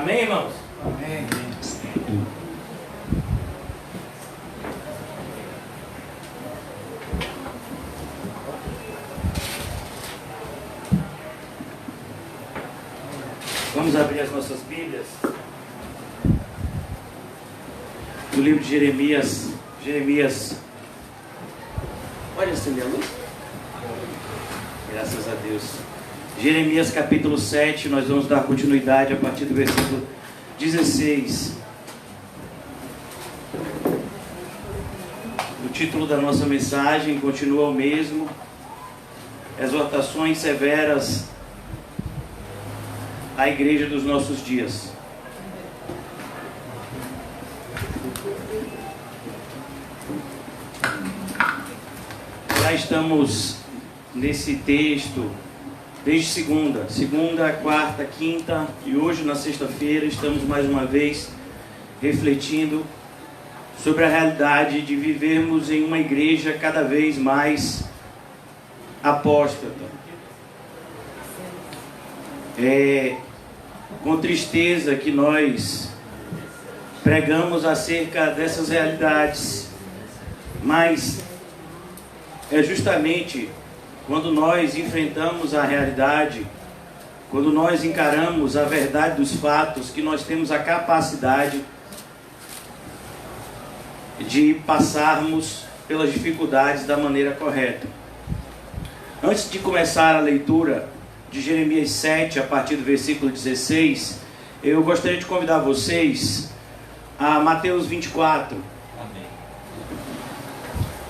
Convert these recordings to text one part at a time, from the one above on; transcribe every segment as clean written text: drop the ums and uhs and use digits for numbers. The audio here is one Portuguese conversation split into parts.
Amém, irmãos? Amém. Vamos abrir as nossas Bíblias no livro de Jeremias. Pode acender a luz? Graças a Deus. Jeremias capítulo 7, nós vamos dar continuidade a partir do versículo 16. O título da nossa mensagem continua o mesmo: exortações severas à igreja dos nossos dias. Já estamos nesse texto desde segunda, quarta, quinta e hoje na sexta-feira estamos mais uma vez refletindo sobre a realidade de vivermos em uma igreja cada vez mais apóstata. É com tristeza que nós pregamos acerca dessas realidades, mas é justamente quando nós enfrentamos a realidade, quando nós encaramos a verdade dos fatos, que nós temos a capacidade de passarmos pelas dificuldades da maneira correta. Antes de começar a leitura de Jeremias 7, a partir do versículo 16, eu gostaria de convidar vocês a Mateus 24. Amém.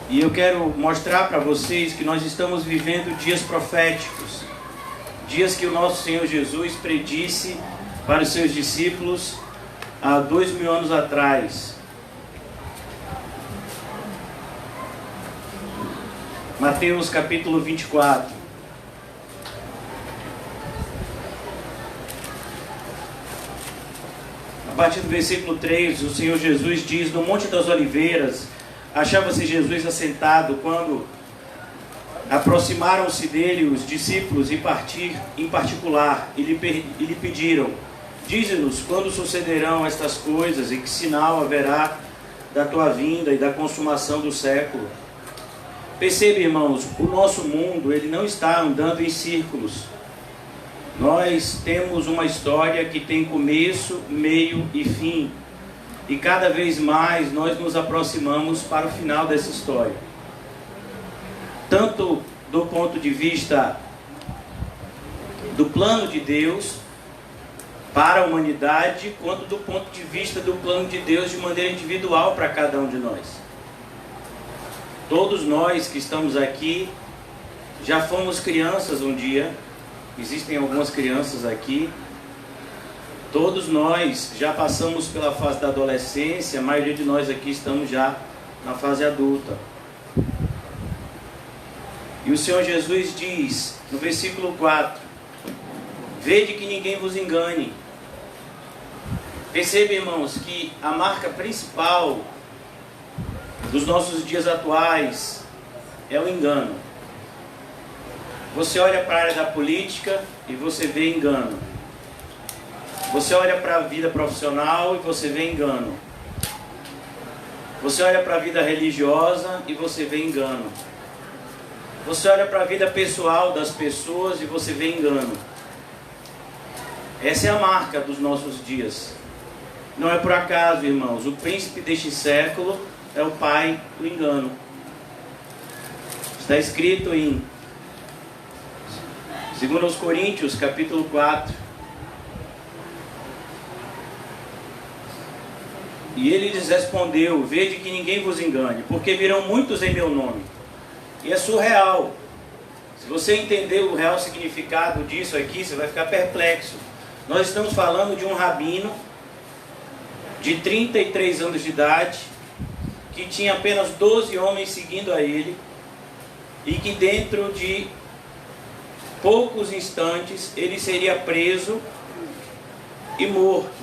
E eu quero mostrar para vocês que nós estamos vivendo dias proféticos, dias que o nosso Senhor Jesus predisse para os seus discípulos há 2000 anos atrás. Mateus capítulo 24. A partir do versículo 3, o Senhor Jesus diz: no Monte das Oliveiras, achava-se Jesus assentado quando aproximaram-se dele os discípulos em particular e lhe pediram: dize-nos quando sucederão estas coisas e que sinal haverá da tua vinda e da consumação do século. Perceba, irmãos, o nosso mundo ele não está andando em círculos. Nós temos uma história que tem começo, meio e fim. E cada vez mais nós nos aproximamos para o final dessa história. Tanto do ponto de vista do plano de Deus para a humanidade, quanto do ponto de vista do plano de Deus de maneira individual para cada um de nós. Todos nós que estamos aqui já fomos crianças um dia. Existem algumas crianças aqui. Todos nós já passamos pela fase da adolescência. A maioria de nós aqui estamos já na fase adulta. E o Senhor Jesus diz no versículo 4: vede que ninguém vos engane. Perceba, irmãos, que a marca principal dos nossos dias atuais é o engano. Você olha para a área da política e você vê engano. Você olha para a vida profissional e você vê engano. Você olha para a vida religiosa e você vê engano. Você olha para a vida pessoal das pessoas e você vê engano. Essa é a marca dos nossos dias. Não é por acaso, irmãos. O príncipe deste século é o pai do engano. Está escrito em 2 Coríntios, capítulo 4. E ele lhes respondeu: vede que ninguém vos engane, porque virão muitos em meu nome. E é surreal. Se você entender o real significado disso aqui, você vai ficar perplexo. Nós estamos falando de um rabino de 33 anos de idade, que tinha apenas 12 homens seguindo a ele, e que dentro de poucos instantes ele seria preso e morto.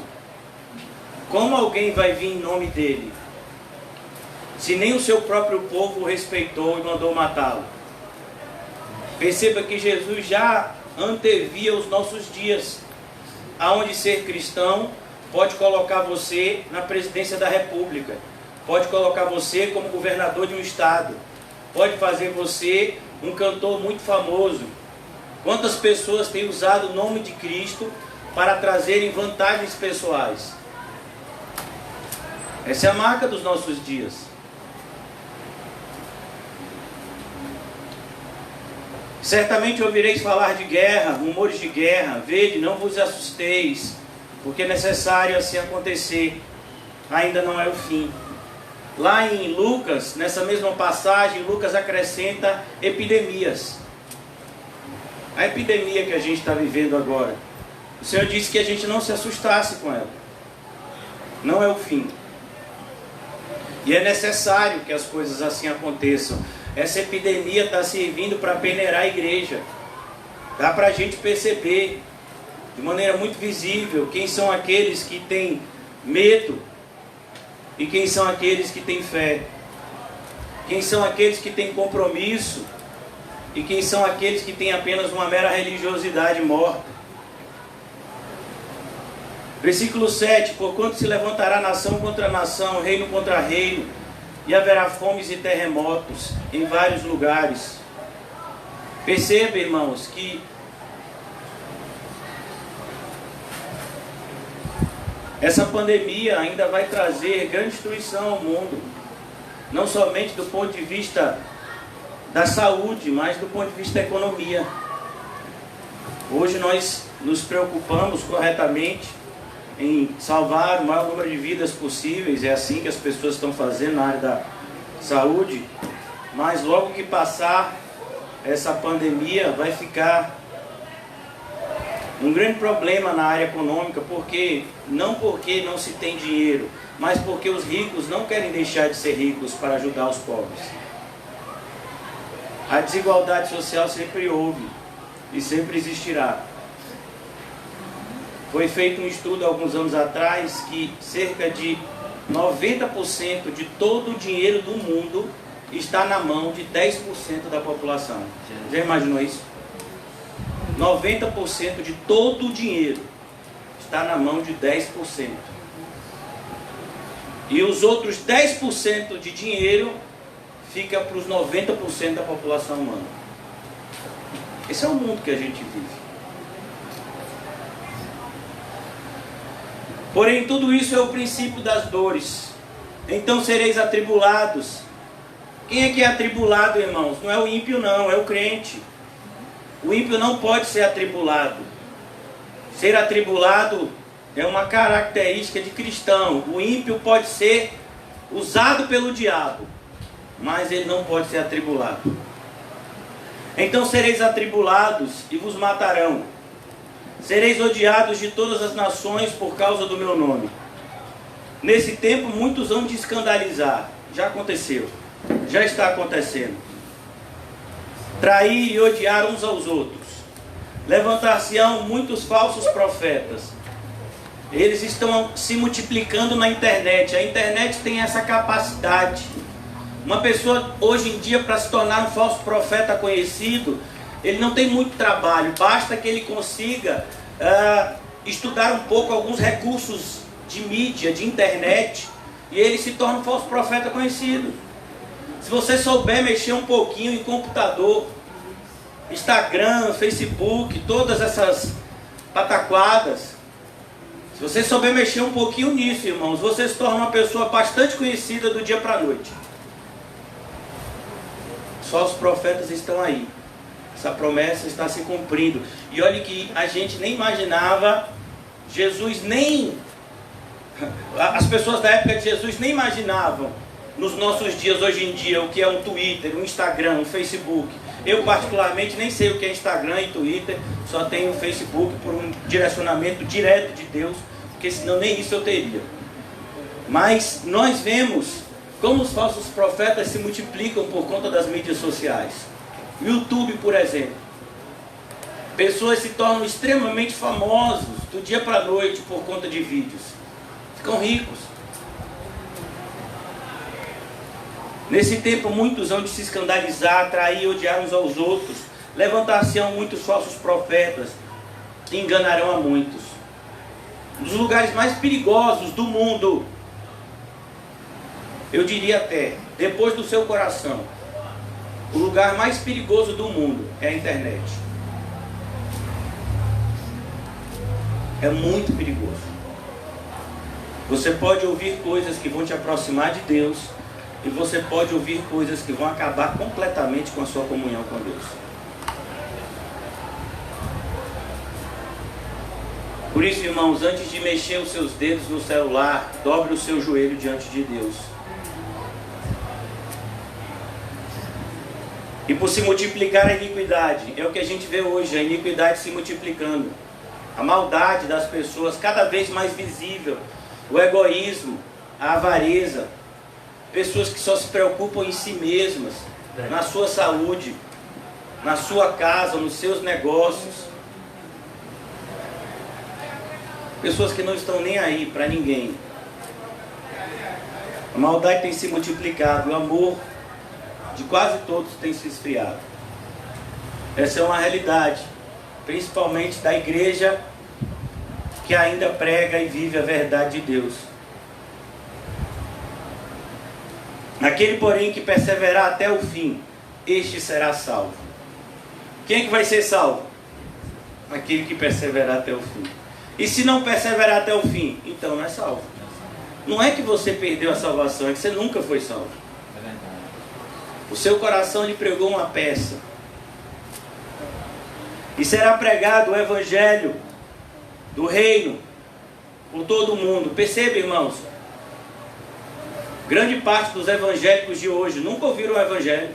Como alguém vai vir em nome dele, se nem o seu próprio povo o respeitou e mandou matá-lo? Perceba que Jesus já antevia os nossos dias, aonde ser cristão pode colocar você na presidência da República, pode colocar você como governador de um estado, pode fazer você um cantor muito famoso. Quantas pessoas têm usado o nome de Cristo para trazerem vantagens pessoais? Essa é a marca dos nossos dias. Certamente ouvireis falar de guerra, rumores de guerra. Vede, não vos assusteis, porque é necessário assim acontecer. Ainda não é o fim. Lá em Lucas, nessa mesma passagem, Lucas acrescenta epidemias. A epidemia que a gente está vivendo agora. O Senhor disse que a gente não se assustasse com ela. Não é o fim. E é necessário que as coisas assim aconteçam. Essa epidemia está servindo para peneirar a igreja. Dá para a gente perceber de maneira muito visível quem são aqueles que têm medo e quem são aqueles que têm fé. Quem são aqueles que têm compromisso e quem são aqueles que têm apenas uma mera religiosidade morta. Versículo 7: porquanto se levantará nação contra nação, reino contra reino, e haverá fomes e terremotos em vários lugares. Perceba, irmãos, que essa pandemia ainda vai trazer grande destruição ao mundo, não somente do ponto de vista da saúde, mas do ponto de vista da economia. Hoje nós nos preocupamos corretamente em salvar o maior número de vidas possíveis, é assim que as pessoas estão fazendo na área da saúde, mas logo que passar essa pandemia vai ficar um grande problema na área econômica, porque não se tem dinheiro, mas porque os ricos não querem deixar de ser ricos para ajudar os pobres. A desigualdade social sempre houve e sempre existirá. Foi feito um estudo há alguns anos atrás que cerca de 90% de todo o dinheiro do mundo está na mão de 10% da população. Já imaginou isso? 90% de todo o dinheiro está na mão de 10%. E os outros 10% de dinheiro fica para os 90% da população humana. Esse é o mundo que a gente vive. Porém, tudo isso é o princípio das dores. Então sereis atribulados. Quem é que é atribulado, irmãos? Não é o ímpio, não, é o crente. O ímpio não pode ser atribulado. Ser atribulado é uma característica de cristão. O ímpio pode ser usado pelo diabo, mas ele não pode ser atribulado. Então sereis atribulados e vos matarão. Sereis odiados de todas as nações por causa do meu nome. Nesse tempo muitos hão de escandalizar. Já aconteceu. Já está acontecendo. Trair e odiar uns aos outros. Levantar-se-ão muitos falsos profetas. Eles estão se multiplicando na internet. A internet tem essa capacidade. Uma pessoa hoje em dia, para se tornar um falso profeta conhecido, ele não tem muito trabalho, basta que ele consiga estudar um pouco alguns recursos de mídia, de internet, e ele se torna um falso profeta conhecido. Se você souber mexer um pouquinho em computador, Instagram, Facebook, todas essas pataquadas, se você souber mexer um pouquinho nisso, irmãos, você se torna uma pessoa bastante conhecida do dia para a noite. Os falsos profetas estão aí. Essa promessa está se cumprindo. E olha que a gente nem imaginava, as pessoas da época de Jesus nem imaginavam, nos nossos dias, hoje em dia, o que é um Twitter, um Instagram, um Facebook. Eu particularmente nem sei o que é Instagram e Twitter, só tenho o Facebook por um direcionamento direto de Deus, porque senão nem isso eu teria. Mas nós vemos como os falsos profetas se multiplicam por conta das mídias sociais. YouTube, por exemplo. Pessoas se tornam extremamente famosos do dia para a noite por conta de vídeos. Ficam ricos. Nesse tempo muitos hão de se escandalizar, trair e odiar uns aos outros. Levantar-se-ão muitos falsos profetas e enganarão a muitos. Um dos lugares mais perigosos do mundo. Eu diria até, depois do seu coração, o lugar mais perigoso do mundo é a internet. É muito perigoso. Você pode ouvir coisas que vão te aproximar de Deus, e você pode ouvir coisas que vão acabar completamente com a sua comunhão com Deus. Por isso, irmãos, antes de mexer os seus dedos no celular, dobre o seu joelho diante de Deus. E por se multiplicar a iniquidade, é o que a gente vê hoje, a iniquidade se multiplicando. A maldade das pessoas cada vez mais visível. O egoísmo, a avareza. Pessoas que só se preocupam em si mesmas, na sua saúde, na sua casa, nos seus negócios. Pessoas que não estão nem aí para ninguém. A maldade tem se multiplicado, o amor de quase todos tem se esfriado. Essa é uma realidade, principalmente da igreja que ainda prega e vive a verdade de Deus. Aquele, porém, que perseverar até o fim, este será salvo. Quem é que vai ser salvo? Aquele que perseverar até o fim. E se não perseverar até o fim, então não é salvo. Não é que você perdeu a salvação, é que você nunca foi salvo. O seu coração lhe pregou uma peça. E será pregado o evangelho do reino por todo o mundo. Perceba, irmãos, grande parte dos evangélicos de hoje nunca ouviram o evangelho.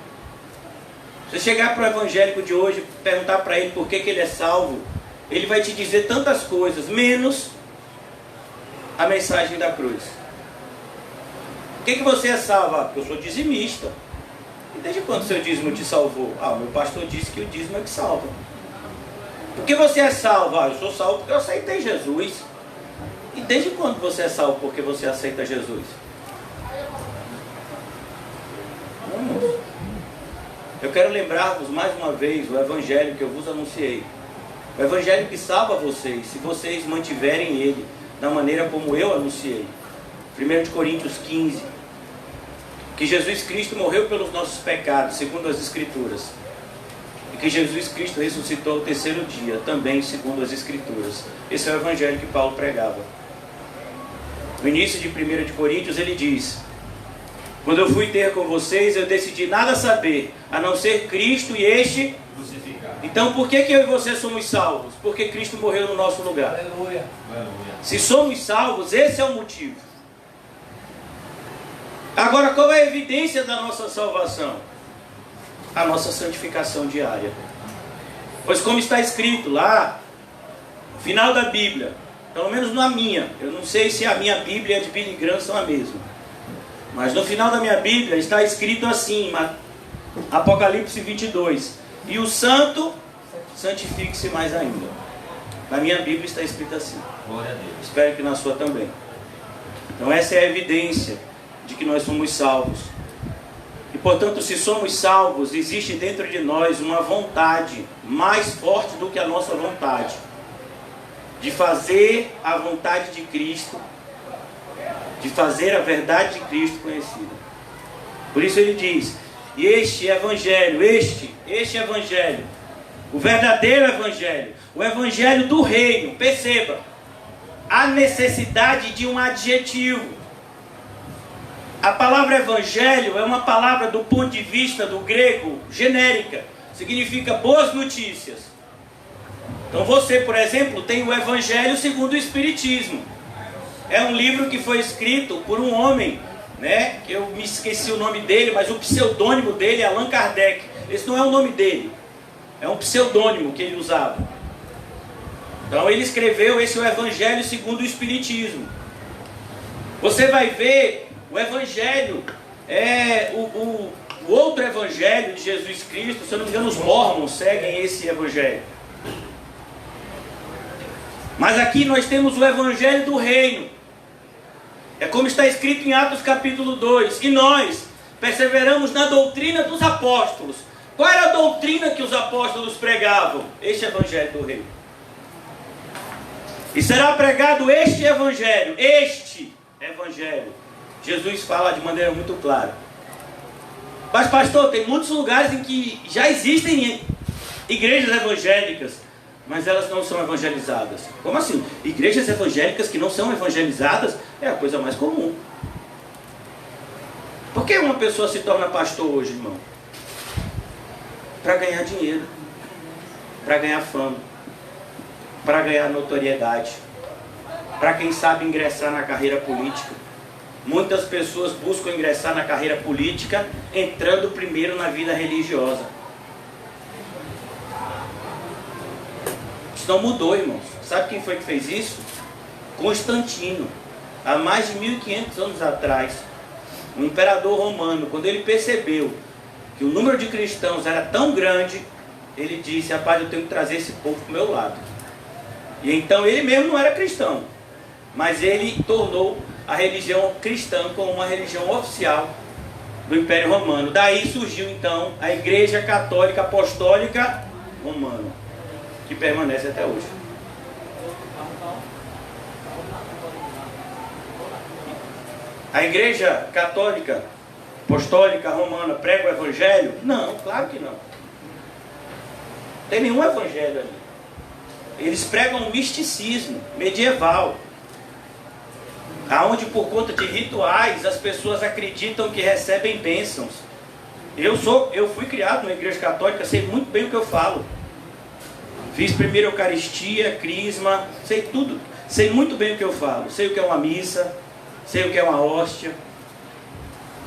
Se você chegar para o evangélico de hoje e perguntar para ele por que ele é salvo, ele vai te dizer tantas coisas, menos a mensagem da cruz. Por que você é salvo? Porque eu sou dizimista. E desde quando seu dízimo te salvou? Meu pastor disse que o dízimo é que salva. Por que você é salvo? Eu sou salvo porque eu aceitei Jesus. E desde quando você é salvo porque você aceita Jesus? Vamos. Eu quero lembrar-vos mais uma vez o evangelho que eu vos anunciei. O evangelho que salva vocês, se vocês mantiverem ele da maneira como eu anunciei. 1 Coríntios 15. Que Jesus Cristo morreu pelos nossos pecados, segundo as Escrituras. E que Jesus Cristo ressuscitou ao terceiro dia, também segundo as Escrituras. Esse é o evangelho que Paulo pregava. No início de 1 Coríntios ele diz: quando eu fui ter com vocês, eu decidi nada saber, a não ser Cristo e este crucificado. Então por que eu e você somos salvos? Porque Cristo morreu no nosso lugar. Aleluia. Se somos salvos, esse é o motivo. Agora, qual é a evidência da nossa salvação? A nossa santificação diária. Pois como está escrito lá, no final da Bíblia, pelo menos na minha, eu não sei se a minha Bíblia e a de Billy Graham são a mesma, mas no final da minha Bíblia está escrito assim, Apocalipse 22, e o santo santifique-se mais ainda. Na minha Bíblia está escrito assim. Glória a Deus. Espero que na sua também. Então essa é a evidência de que nós somos salvos. E portanto, se somos salvos, existe dentro de nós uma vontade mais forte do que a nossa vontade de fazer a vontade de Cristo, de fazer a verdade de Cristo conhecida. Por isso ele diz: e este evangelho, este evangelho, o verdadeiro evangelho, o evangelho do reino, perceba, a necessidade de um adjetivo. A palavra evangelho é uma palavra do ponto de vista do grego genérica, significa boas notícias. Então você, por exemplo, tem o Evangelho segundo o Espiritismo. É um livro que foi escrito por um homem, né, que eu me esqueci o nome dele, mas o pseudônimo dele é Allan Kardec. Esse não é o nome dele, é um pseudônimo que ele usava. Então ele escreveu esse o Evangelho segundo o Espiritismo. Você vai ver o Evangelho, o outro Evangelho de Jesus Cristo, se eu não me engano os Mormons seguem esse Evangelho. Mas aqui nós temos o Evangelho do Reino. É como está escrito em Atos capítulo 2. E nós perseveramos na doutrina dos apóstolos. Qual era a doutrina que os apóstolos pregavam? Este Evangelho do Reino. E será pregado este evangelho. Jesus fala de maneira muito clara. Mas pastor, tem muitos lugares em que já existem igrejas evangélicas, mas elas não são evangelizadas. Como assim? Igrejas evangélicas que não são evangelizadas é a coisa mais comum. Por que uma pessoa se torna pastor hoje, irmão? Para ganhar dinheiro, para ganhar fama, para ganhar notoriedade, para quem sabe ingressar na carreira política. Muitas pessoas buscam ingressar na carreira política entrando primeiro na vida religiosa. Isso não mudou, irmãos. Sabe quem foi que fez isso? Constantino. Há mais de 1500 anos atrás, o imperador romano, quando ele percebeu que o número de cristãos era tão grande, ele disse: rapaz, eu tenho que trazer esse povo para o meu lado. E então ele mesmo não era cristão, mas ele tornou a religião cristã como uma religião oficial do Império Romano. Daí surgiu então a Igreja Católica Apostólica Romana, que permanece até hoje. A Igreja Católica Apostólica Romana prega o Evangelho? Não, claro que não. Não tem nenhum Evangelho ali. Eles pregam um misticismo medieval, aonde por conta de rituais as pessoas acreditam que recebem bênçãos. Eu fui criado numa igreja católica, sei muito bem o que eu falo. Fiz primeiro Eucaristia, Crisma, sei tudo. Sei muito bem o que eu falo. Sei o que é uma missa, sei o que é uma hóstia.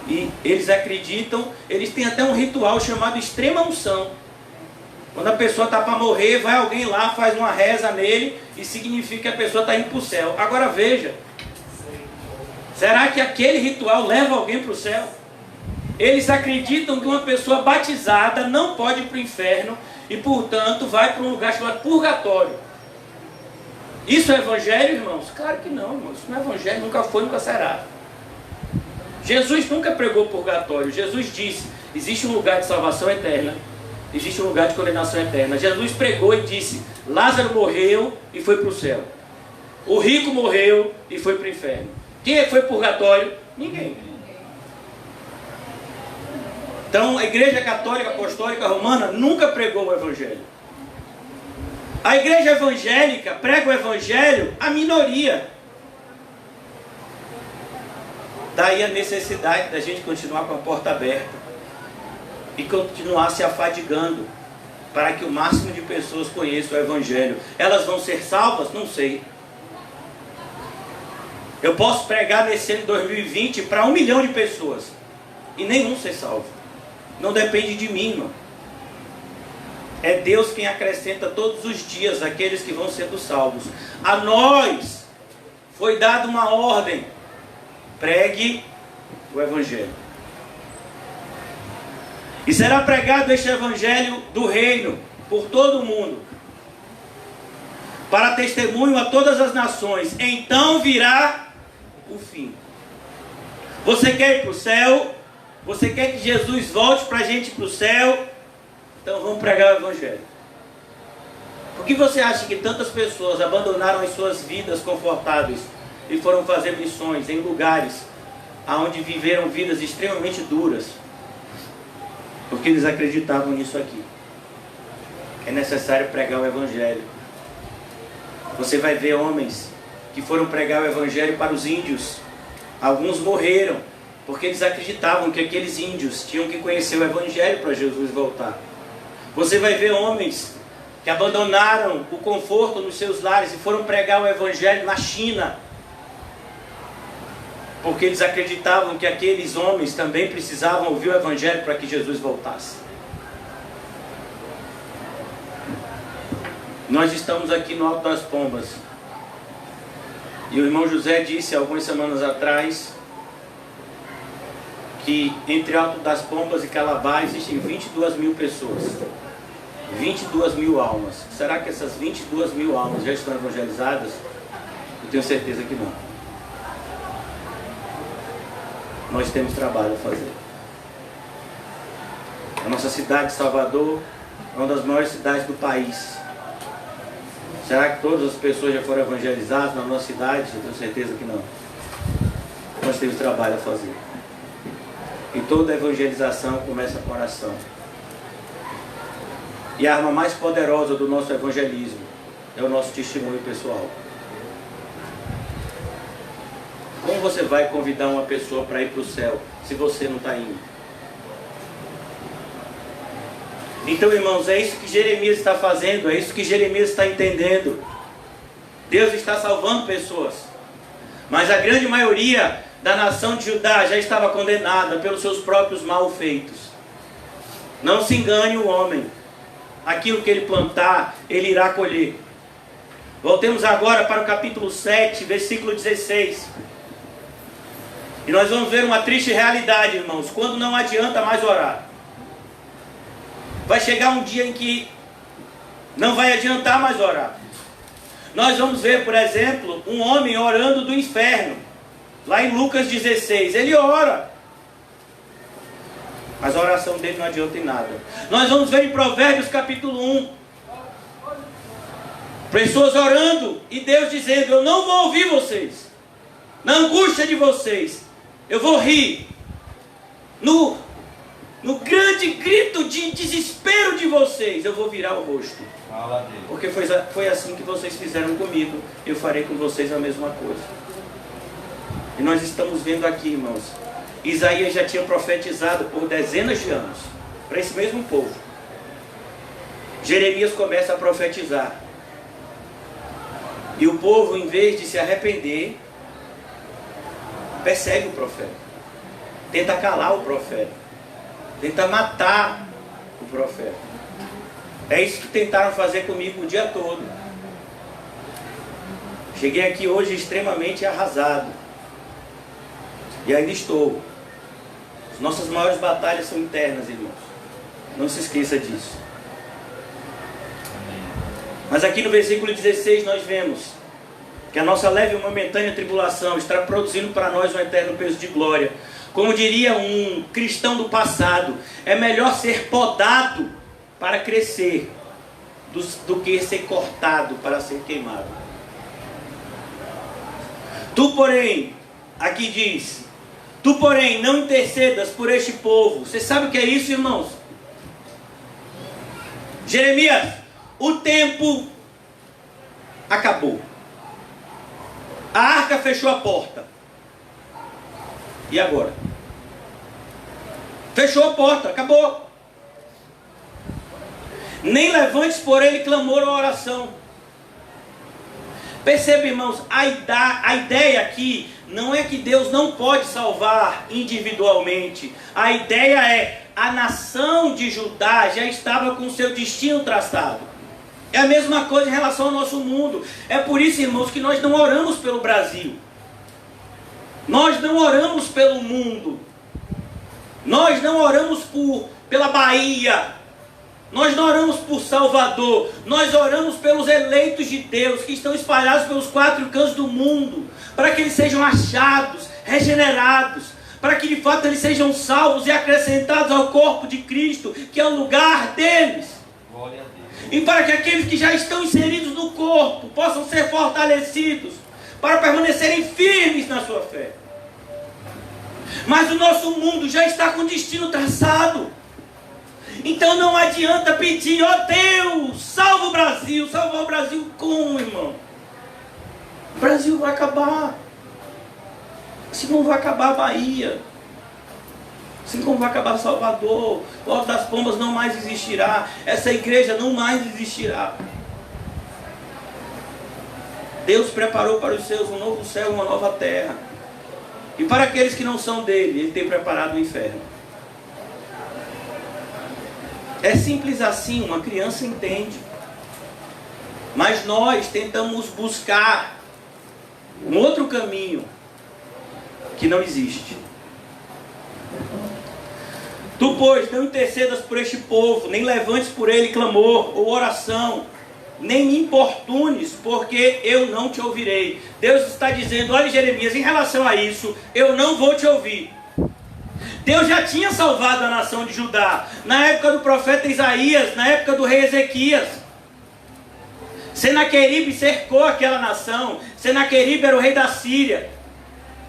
E eles acreditam, eles têm até um ritual chamado extrema unção. Quando a pessoa está para morrer, vai alguém lá, faz uma reza nele e significa que a pessoa está indo para o céu. Agora veja, será que aquele ritual leva alguém para o céu? Eles acreditam que uma pessoa batizada não pode ir para o inferno e, portanto, vai para um lugar chamado purgatório. Isso é evangelho, irmãos? Claro que não, irmãos. Isso não é evangelho, nunca foi, nunca será. Jesus nunca pregou purgatório. Jesus disse: existe um lugar de salvação eterna, existe um lugar de condenação eterna. Jesus pregou e disse: Lázaro morreu e foi para o céu. O rico morreu e foi para o inferno. Quem foi purgatório? Ninguém. Então a Igreja Católica Apostólica Romana nunca pregou o Evangelho. A igreja evangélica prega o Evangelho à minoria. Daí a necessidade da gente continuar com a porta aberta e continuar se afadigando para que o máximo de pessoas conheçam o Evangelho. Elas vão ser salvas? Não sei. Eu posso pregar nesse ano de 2020 para 1 milhão de pessoas e nenhum ser salvo. Não depende de mim, irmão. É Deus quem acrescenta todos os dias aqueles que vão sendo salvos. A nós foi dada uma ordem: pregue o Evangelho. E será pregado este Evangelho do reino por todo o mundo, para testemunho a todas as nações. Então virá o fim. Você quer ir para o céu? Você quer que Jesus volte para a gente ir para o céu? Então vamos pregar o Evangelho. Por que você acha que tantas pessoas abandonaram as suas vidas confortáveis e foram fazer missões em lugares onde viveram vidas extremamente duras? Porque eles acreditavam nisso aqui. É necessário pregar o Evangelho. Você vai ver homens que foram pregar o Evangelho para os índios. Alguns morreram porque eles acreditavam que aqueles índios tinham que conhecer o Evangelho para Jesus voltar. Você vai ver homens que abandonaram o conforto nos seus lares e foram pregar o Evangelho na China, porque eles acreditavam que aqueles homens também precisavam ouvir o Evangelho para que Jesus voltasse. Nós estamos aqui no Alto das Pombas, e o irmão José disse algumas semanas atrás que entre Alto das Pombas e Calabá existem 22 mil pessoas, 22 mil almas. Será que essas 22 mil almas já estão evangelizadas? Eu tenho certeza que não. Nós temos trabalho a fazer. A nossa cidade, Salvador, é uma das maiores cidades do país. Será que todas as pessoas já foram evangelizadas na nossa cidade? Eu tenho certeza que não. Nós temos trabalho a fazer. E toda evangelização começa com oração. E a arma mais poderosa do nosso evangelismo é o nosso testemunho pessoal. Como você vai convidar uma pessoa para ir para o céu se você não está indo? Então, irmãos, é isso que Jeremias está fazendo, é isso que Jeremias está entendendo. Deus está salvando pessoas, mas a grande maioria da nação de Judá já estava condenada pelos seus próprios malfeitos. Não se engane o homem. Aquilo que ele plantar, ele irá colher. Voltemos agora para o capítulo 7, versículo 16. E nós vamos ver uma triste realidade, irmãos, quando não adianta mais orar. Vai chegar um dia em que não vai adiantar mais orar. Nós vamos ver, por exemplo, um homem orando do inferno. Lá em Lucas 16, ele ora. Mas a oração dele não adianta em nada. Nós vamos ver em Provérbios capítulo 1. Pessoas orando e Deus dizendo: eu não vou ouvir vocês. Na angústia de vocês, eu vou rir. No grande grito de desespero de vocês, eu vou virar o rosto. Porque foi assim que vocês fizeram comigo, eu farei com vocês a mesma coisa. E nós estamos vendo aqui, irmãos, Isaías já tinha profetizado por dezenas de anos para esse mesmo povo. Jeremias começa a profetizar. E o povo, em vez de se arrepender, persegue o profeta. Tenta calar o profeta. Tenta matar o profeta. É isso que tentaram fazer comigo o dia todo. Cheguei aqui hoje extremamente arrasado. E ainda estou. As nossas maiores batalhas são internas, irmãos. Não se esqueça disso. Mas aqui no versículo 16 nós vemos que a nossa leve e momentânea tribulação está produzindo para nós um eterno peso de glória. Como diria um cristão do passado, é melhor ser podado para crescer do que ser cortado para ser queimado. Tu, porém, aqui diz, tu, porém, não intercedas por este povo. Você sabe o que é isso, irmãos? Jeremias, o tempo acabou. A arca fechou a porta. E agora? Fechou a porta, acabou. Nem levantes por ele clamor ou oração. Perceba, irmãos, a ideia aqui não é que Deus não pode salvar individualmente. A ideia é, a nação de Judá já estava com seu destino traçado. É a mesma coisa em relação ao nosso mundo. É por isso, irmãos, que nós não oramos pelo Brasil. Nós não oramos pelo mundo. Nós não oramos pela Bahia. Nós não oramos por Salvador. Nós oramos pelos eleitos de Deus que estão espalhados pelos 4 cantos do mundo, para que eles sejam achados, regenerados, para que de fato eles sejam salvos e acrescentados ao corpo de Cristo, que é o lugar deles. Glória a Deus. E para que aqueles que já estão inseridos no corpo possam ser fortalecidos, para permanecerem firmes na sua fé. Mas o nosso mundo já está com destino traçado. Então não adianta pedir, ó Deus, salva o Brasil. Salvar o Brasil como, irmão? O Brasil vai acabar. Assim como vai acabar a Bahia. Assim como vai acabar Salvador. O Alto das Pombas não mais existirá. Essa igreja não mais existirá. Deus preparou para os seus um novo céu e uma nova terra. E para aqueles que não são dele, ele tem preparado o inferno. É simples assim, uma criança entende. Mas nós tentamos buscar um outro caminho que não existe. Tu, pois, não intercedas por este povo, nem levantes por ele clamor ou oração, nem me importunes, porque eu não te ouvirei. Deus está dizendo, olha Jeremias, em relação a isso, eu não vou te ouvir. Deus já tinha salvado a nação de Judá, na época do profeta Isaías, na época do rei Ezequias. Senaqueribe cercou aquela nação. Senaqueribe era o rei da Síria.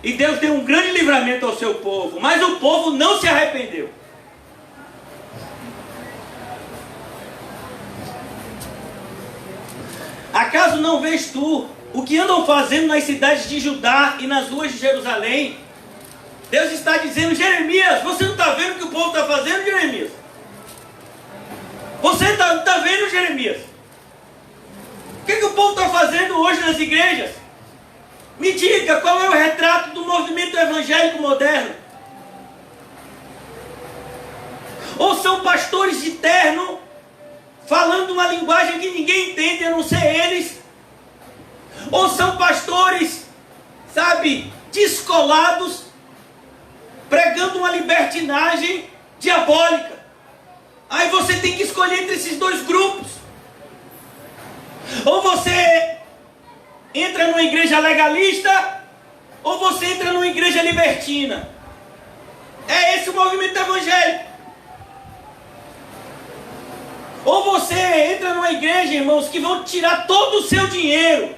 E Deus deu um grande livramento ao seu povo. Mas o povo não se arrependeu. Acaso não vês tu o que andam fazendo nas cidades de Judá e nas ruas de Jerusalém? Deus está dizendo: Jeremias, você não está vendo o que o povo está fazendo, Jeremias? Você está vendo, Jeremias? O que o povo está fazendo hoje nas igrejas? Me diga, qual é o retrato do movimento evangélico moderno? Ou são pastores de terno, falando uma linguagem que ninguém entende, a não ser eles? Ou são pastores, sabe, descolados, pregando uma libertinagem diabólica? Aí você tem que escolher entre esses dois grupos. Ou você entra numa igreja legalista, ou você entra numa igreja libertina. É esse o movimento evangélico. Ou você entra numa igreja, irmãos, que vão tirar todo o seu dinheiro.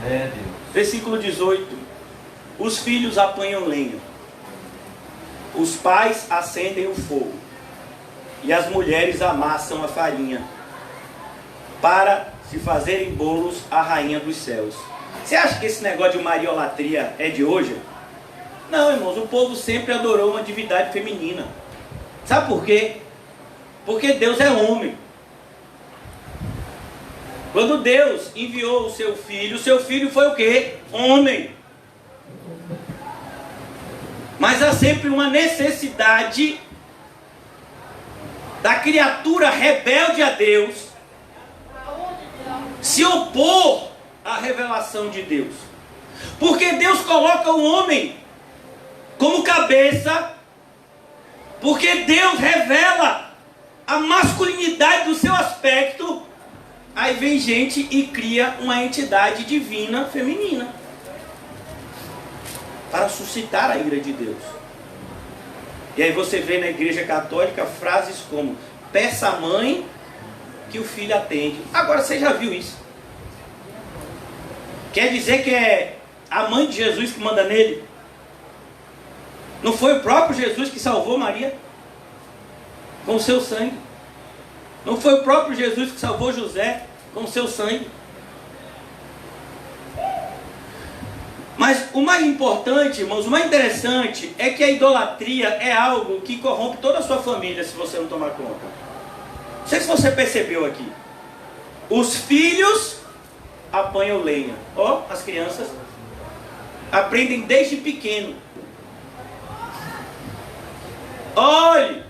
Deus. Versículo 18. Os filhos apanham lenha, os pais acendem o fogo, e as mulheres amassam a farinha, para se fazerem bolos à rainha dos céus. Você acha que esse negócio de mariolatria é de hoje? Não, irmãos, o povo sempre adorou uma divindade feminina. Sabe por quê? Porque Deus é homem. Quando Deus enviou o seu filho foi o quê? Homem. Mas há sempre uma necessidade da criatura rebelde a Deus se opor à revelação de Deus. Porque Deus coloca o homem como cabeça, porque Deus revela a masculinidade do seu aspecto. Aí vem gente e cria uma entidade divina feminina para suscitar a ira de Deus. E aí você vê na igreja católica frases como: peça à mãe que o filho atende. Agora, você já viu isso? Quer dizer que é a mãe de Jesus que manda nele? Não foi o próprio Jesus que salvou Maria com o seu sangue? Não foi o próprio Jesus que salvou José com o seu sangue? Mas o mais importante, irmãos, o mais interessante é que a idolatria é algo que corrompe toda a sua família se você não tomar conta. Não sei se você percebeu aqui. Os filhos apanham lenha. Ó, as crianças aprendem desde pequeno. Olhe,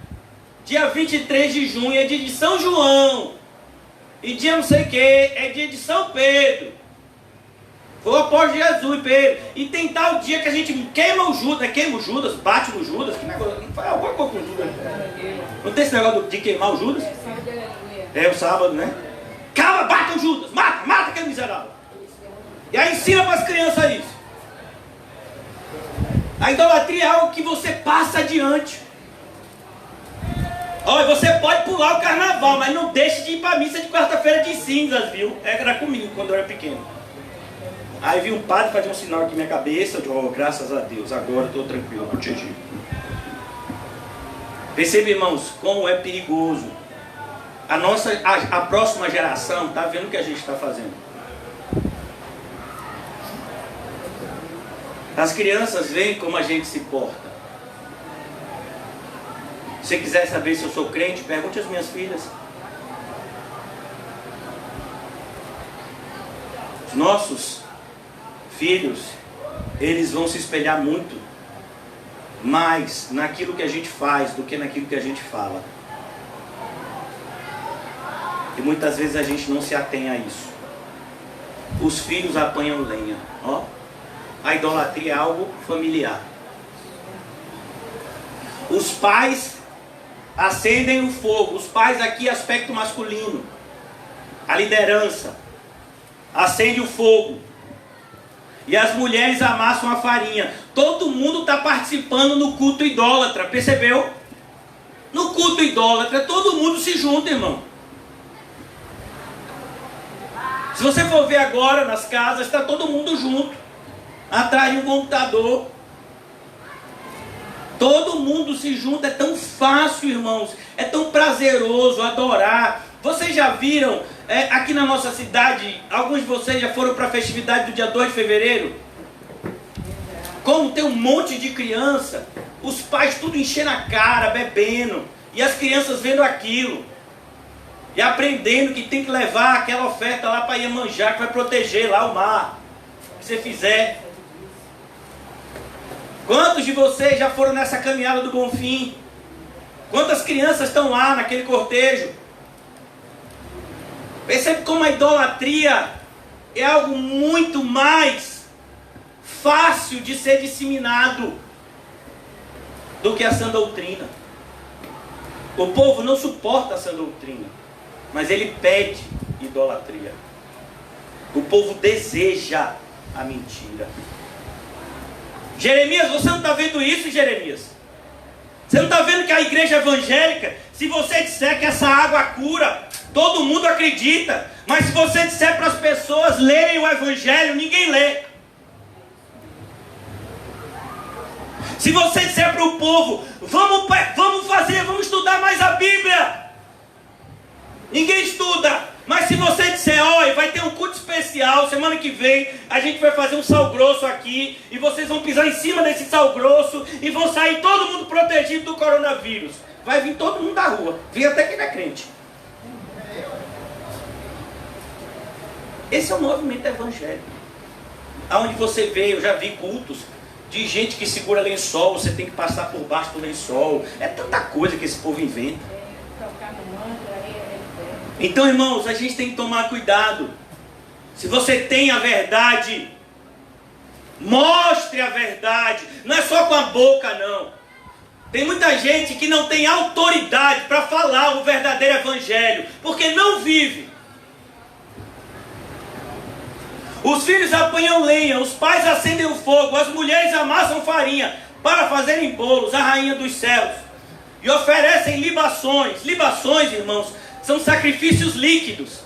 dia 23 de junho é dia de São João. E dia não sei o que, é dia de São Pedro. Foi o apóstolo Jesus, Pedro. E tem tal dia que a gente queima o Judas, queima o Judas, bate no Judas. Que negócio, não faz alguma coisa com o Judas. Não tem esse negócio de queimar o Judas? É o sábado, né? Calma, bata o Judas, mata aquele miserável. E aí ensina para as crianças isso. A idolatria é algo que você passa adiante. Olha, você pode pular o carnaval, mas não deixe de ir para a missa de quarta-feira de cinzas, viu? Era comigo quando eu era pequeno. Aí vi um padre fazer um sinal aqui na minha cabeça. Eu digo: oh, graças a Deus, agora eu estou tranquilo, protegido. Percebe, irmãos, como é perigoso. A próxima geração está vendo o que a gente está fazendo. As crianças veem como a gente se porta. Se você quiser saber se eu sou crente, pergunte às minhas filhas. Os nossos filhos, eles vão se espelhar muito mais naquilo que a gente faz do que naquilo que a gente fala. E muitas vezes a gente não se atém a isso. Os filhos apanham lenha. Ó, a idolatria é algo familiar. Os pais acendem o fogo. Os pais aqui, aspecto masculino. A liderança acende o fogo. E as mulheres amassam a farinha. Todo mundo está participando no culto idólatra, percebeu? No culto idólatra, todo mundo se junta, irmão. Se você for ver agora nas casas, está todo mundo junto, atrás de um computador. Todo mundo se junta, é tão fácil, irmãos, é tão prazeroso adorar. Vocês já viram, aqui na nossa cidade, alguns de vocês já foram para a festividade do dia 2 de fevereiro? Como tem um monte de criança, os pais tudo enchendo a cara, bebendo, e as crianças vendo aquilo, e aprendendo que tem que levar aquela oferta lá para Iemanjá, que vai proteger lá o mar, se você fizer. Quantos de vocês já foram nessa caminhada do Bonfim? Quantas crianças estão lá naquele cortejo? Percebe como a idolatria é algo muito mais fácil de ser disseminado do que a sã doutrina. O povo não suporta a sã doutrina, mas ele pede idolatria. O povo deseja a mentira. Jeremias, você não está vendo isso, Jeremias? Você não está vendo que a igreja evangélica, se você disser que essa água cura, todo mundo acredita. Mas se você disser para as pessoas lerem o evangelho, ninguém lê. Se você disser para o povo, vamos estudar mais a Bíblia, ninguém estuda. Mas se você disser, olha, vai ter um culto especial, semana que vem, a gente vai fazer um sal grosso aqui, e vocês vão pisar em cima desse sal grosso, e vão sair todo mundo protegido do coronavírus. Vai vir todo mundo da rua, vem até quem não é crente. Esse é o movimento evangélico. Aonde você vê, eu já vi cultos de gente que segura lençol, você tem que passar por baixo do lençol. É tanta coisa que esse povo inventa. Então, irmãos, a gente tem que tomar cuidado. Se você tem a verdade, mostre a verdade. Não é só com a boca, não. Tem muita gente que não tem autoridade para falar o verdadeiro evangelho, porque não vive. Os filhos apanham lenha, os pais acendem o fogo, as mulheres amassam farinha para fazerem bolos, a rainha dos céus, e oferecem libações. Libações, irmãos, são sacrifícios líquidos.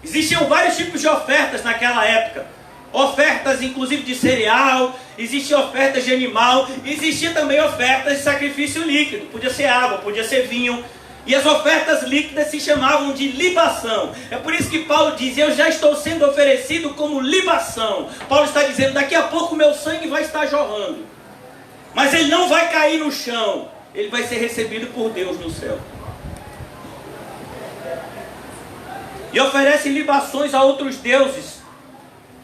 Existiam vários tipos de ofertas naquela época. Ofertas inclusive de cereal, existiam ofertas de animal, existia também ofertas de sacrifício líquido. Podia ser água, podia ser vinho. E as ofertas líquidas se chamavam de libação. É por isso que Paulo diz, eu já estou sendo oferecido como libação. Paulo está dizendo, daqui a pouco o meu sangue vai estar jorrando. Mas ele não vai cair no chão. Ele vai ser recebido por Deus no céu. E oferecem libações a outros deuses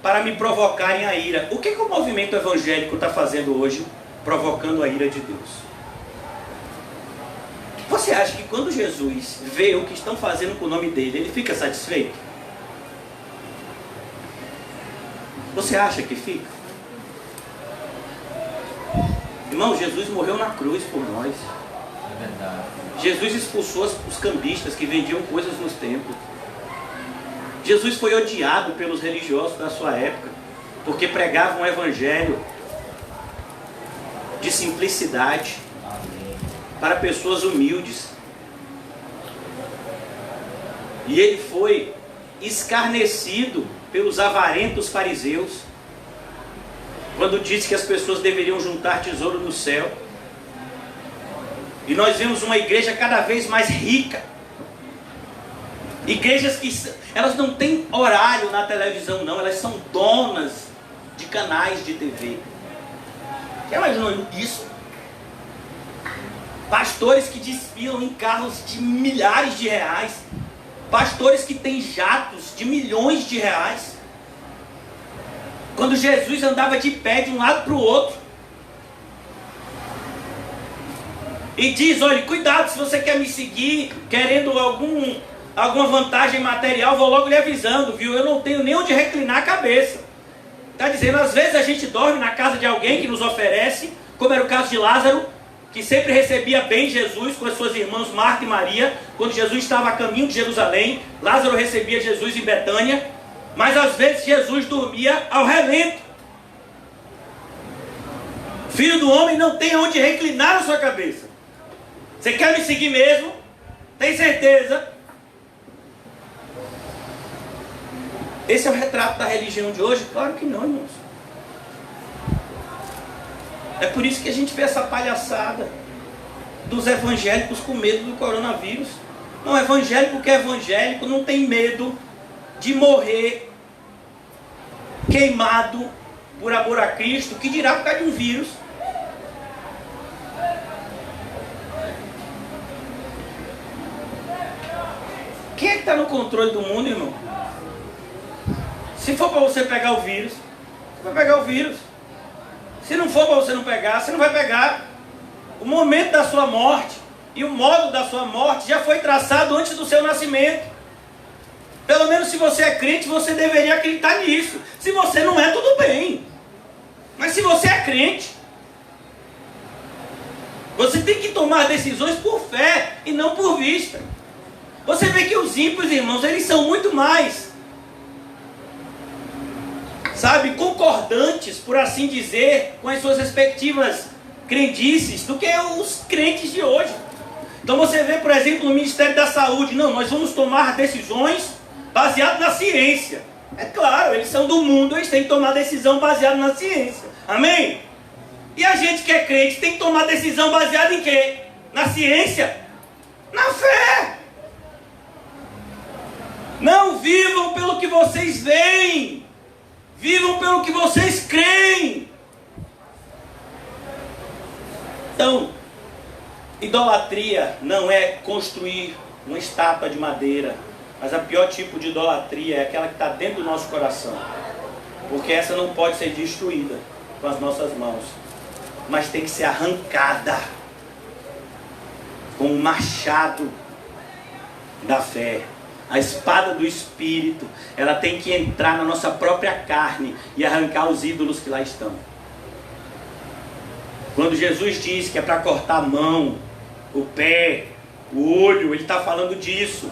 para me provocarem a ira. O que o movimento evangélico está fazendo hoje? Provocando a ira de Deus. Você acha que quando Jesus vê o que estão fazendo com o nome dele, ele fica satisfeito? Você acha que fica? Irmão, Jesus morreu na cruz por nós. É verdade. Jesus expulsou os cambistas que vendiam coisas nos templos. Jesus foi odiado pelos religiosos da sua época, porque pregavam um evangelho de simplicidade, para pessoas humildes. E ele foi escarnecido pelos avarentos fariseus, quando disse que as pessoas deveriam juntar tesouro no céu. E nós vemos uma igreja cada vez mais rica. Igrejas que elas não têm horário na televisão, não. Elas são donas de canais de TV. Já imaginou isso? Pastores que desfilam em carros de milhares de reais. Pastores que têm jatos de milhões de reais. Quando Jesus andava de pé de um lado para o outro. E diz, olha, cuidado, se você quer me seguir, querendo alguma vantagem material, vou logo lhe avisando, viu? Eu não tenho nem onde reclinar a cabeça. Está dizendo, às vezes a gente dorme na casa de alguém que nos oferece, como era o caso de Lázaro, que sempre recebia bem Jesus com as suas irmãs Marta e Maria, quando Jesus estava a caminho de Jerusalém. Lázaro recebia Jesus em Betânia, mas às vezes Jesus dormia ao relento. Filho do homem não tem onde reclinar a sua cabeça. Você quer me seguir mesmo? Tem certeza? Esse é o retrato da religião de hoje? Claro que não, irmãos. É por isso que a gente vê essa palhaçada dos evangélicos com medo do coronavírus. Não, evangélico que é evangélico não tem medo de morrer queimado por amor a Cristo, que dirá por causa de um vírus. Quem é que está no controle do mundo, irmão? Se for para você pegar o vírus, você vai pegar o vírus. Se não for para você não pegar, você não vai pegar. O momento da sua morte e o modo da sua morte já foi traçado antes do seu nascimento. Pelo menos se você é crente, você deveria acreditar nisso. Se você não é, tudo bem. Mas se você é crente, você tem que tomar decisões por fé e não por vista. Você vê que os ímpios, irmãos, eles são muito mais, sabe, concordantes, por assim dizer, com as suas respectivas crendices do que os crentes de hoje. Então você vê, por exemplo, no Ministério da Saúde, não, nós vamos tomar decisões baseadas na ciência. É claro, eles são do mundo, eles têm que tomar decisão baseada na ciência. Amém? E a gente que é crente tem que tomar decisão baseada em quê? Na ciência? Na fé! Não vivam pelo que vocês veem, vivam pelo que vocês creem. Então, idolatria não é construir uma estátua de madeira, mas o pior tipo de idolatria é aquela que está dentro do nosso coração, porque essa não pode ser destruída com as nossas mãos, mas tem que ser arrancada com o machado da fé. A espada do Espírito, ela tem que entrar na nossa própria carne e arrancar os ídolos que lá estão. Quando Jesus diz que é para cortar a mão, o pé, o olho, ele está falando disso.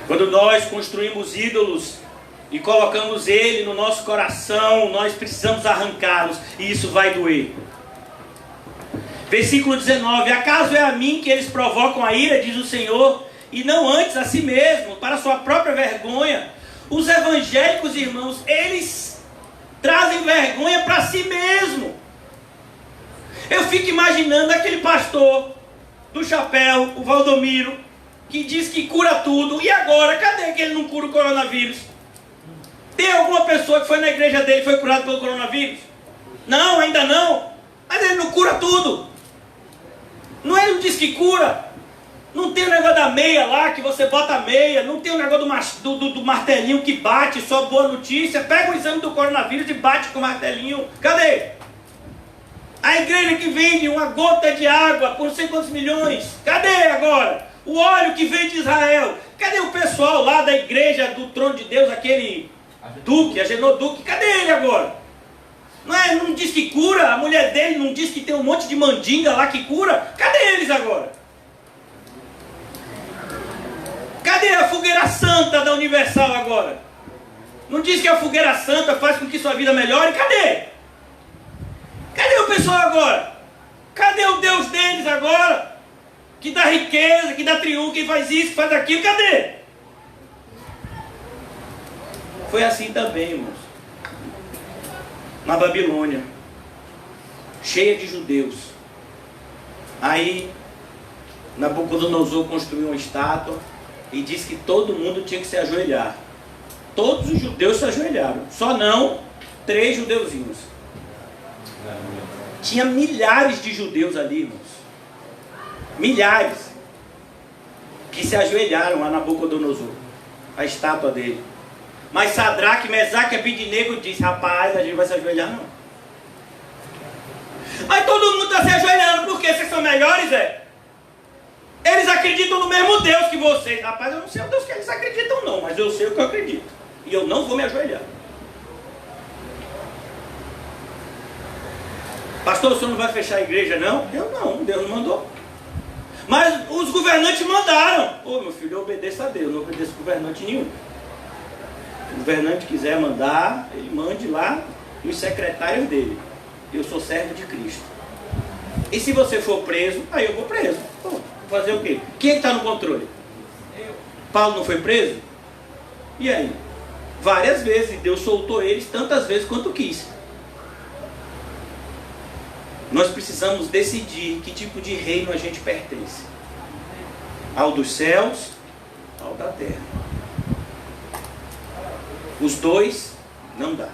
Quando nós construímos ídolos e colocamos ele no nosso coração, nós precisamos arrancá-los, e isso vai doer. Versículo 19: acaso é a mim que eles provocam a ira, diz o Senhor, e não antes a si mesmo, para a sua própria vergonha? Os evangélicos, irmãos, eles trazem vergonha para si mesmo. Eu fico imaginando aquele pastor do chapéu, o Valdomiro, que diz que cura tudo, e agora, cadê que ele não cura o coronavírus? Tem alguma pessoa que foi na igreja dele e foi curada pelo coronavírus? Não, ainda não. Mas ele não cura tudo. Não, ele não diz que cura. Não tem o negócio da meia lá, que você bota a meia. Não tem o negócio do martelinho que bate, só boa notícia. Pega o exame do coronavírus e bate com o martelinho. Cadê? A igreja que vende uma gota de água por não sei quantos milhões. Cadê agora? O óleo que vem de Israel. Cadê o pessoal lá da igreja do trono de Deus, aquele Duque, Agenor Duque? Cadê ele agora? Não diz que cura? A mulher dele não diz que tem um monte de mandinga lá que cura? Cadê eles agora? Cadê a fogueira santa da Universal agora? Não diz que a fogueira santa faz com que sua vida melhore? Cadê? Cadê o pessoal agora? Cadê o Deus deles agora? Que dá riqueza, que dá triunfo, que faz isso, que faz aquilo, cadê? Foi assim também, irmãos. Na Babilônia, cheia de judeus. Aí, Nabucodonosor construiu uma estátua e disse que todo mundo tinha que se ajoelhar. Todos os judeus se ajoelharam, só não 3 judeuzinhos. Tinha milhares de judeus ali, irmãos. Milhares. Que se ajoelharam a Nabucodonosor, a estátua dele. Mas Sadraque, Mesaque e Abidnego disse: rapaz, a gente vai se ajoelhar não. Mas todo mundo está se ajoelhando, porque vocês são melhores, Eles acreditam no mesmo Deus que vocês. Rapaz, eu não sei o Deus que eles acreditam não, mas eu sei o que eu acredito. E eu não vou me ajoelhar. Pastor, o senhor não vai fechar a igreja não? Eu não, Deus não mandou. Mas os governantes mandaram. Ô meu filho, eu obedeço a Deus, não obedeço a governante nenhum. Se o governante quiser mandar, ele mande lá os secretários dele. Eu sou servo de Cristo. E se você for preso, aí eu vou preso. Pô, vou fazer o quê? Quem está no controle? Paulo não foi preso? E aí? Várias vezes Deus soltou eles, tantas vezes quanto quis. Nós precisamos decidir que tipo de reino a gente pertence. Ao dos céus, ao da terra. Os dois não dá.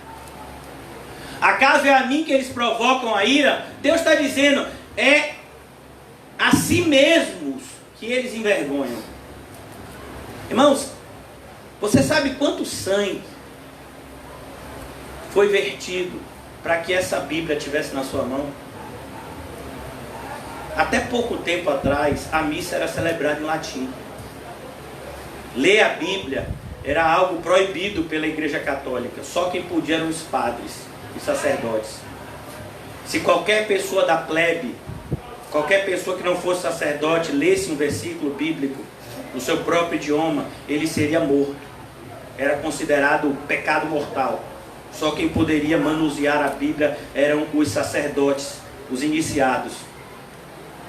Acaso é a mim que eles provocam a ira? Deus está dizendo, é a si mesmos que eles envergonham. Irmãos, você sabe quanto sangue foi vertido para que essa Bíblia estivesse na sua mão? Até pouco tempo atrás, a missa era celebrada em latim. Ler a Bíblia era algo proibido pela Igreja Católica. Só quem podia eram os padres e sacerdotes. Se qualquer pessoa da plebe, qualquer pessoa que não fosse sacerdote, lesse um versículo bíblico no seu próprio idioma, ele seria morto. Era considerado pecado mortal. Só quem poderia manusear a Bíblia eram os sacerdotes, os iniciados.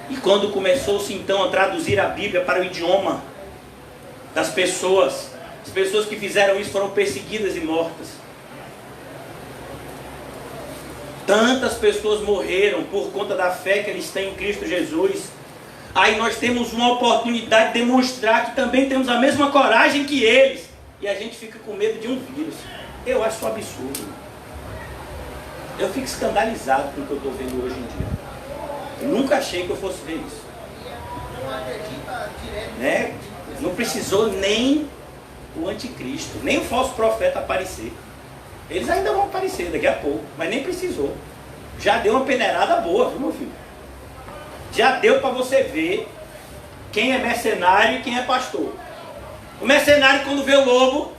E quando começou-se então a traduzir a Bíblia para o idioma das pessoas, as pessoas que fizeram isso foram perseguidas e mortas. Tantas pessoas morreram por conta da fé que eles têm em Cristo Jesus. Aí nós temos uma oportunidade de demonstrar que também temos a mesma coragem que eles. E a gente fica com medo de um vírus. Eu acho isso absurdo. Eu fico escandalizado com o que eu estou vendo hoje em dia. Eu nunca achei que eu fosse ver isso. Né? Não precisou nem o anticristo, nem o falso profeta aparecer. Eles ainda vão aparecer daqui a pouco, mas nem precisou. Já deu uma peneirada boa, viu, meu filho? Já deu para você ver quem é mercenário e quem é pastor. O mercenário quando vê o lobo,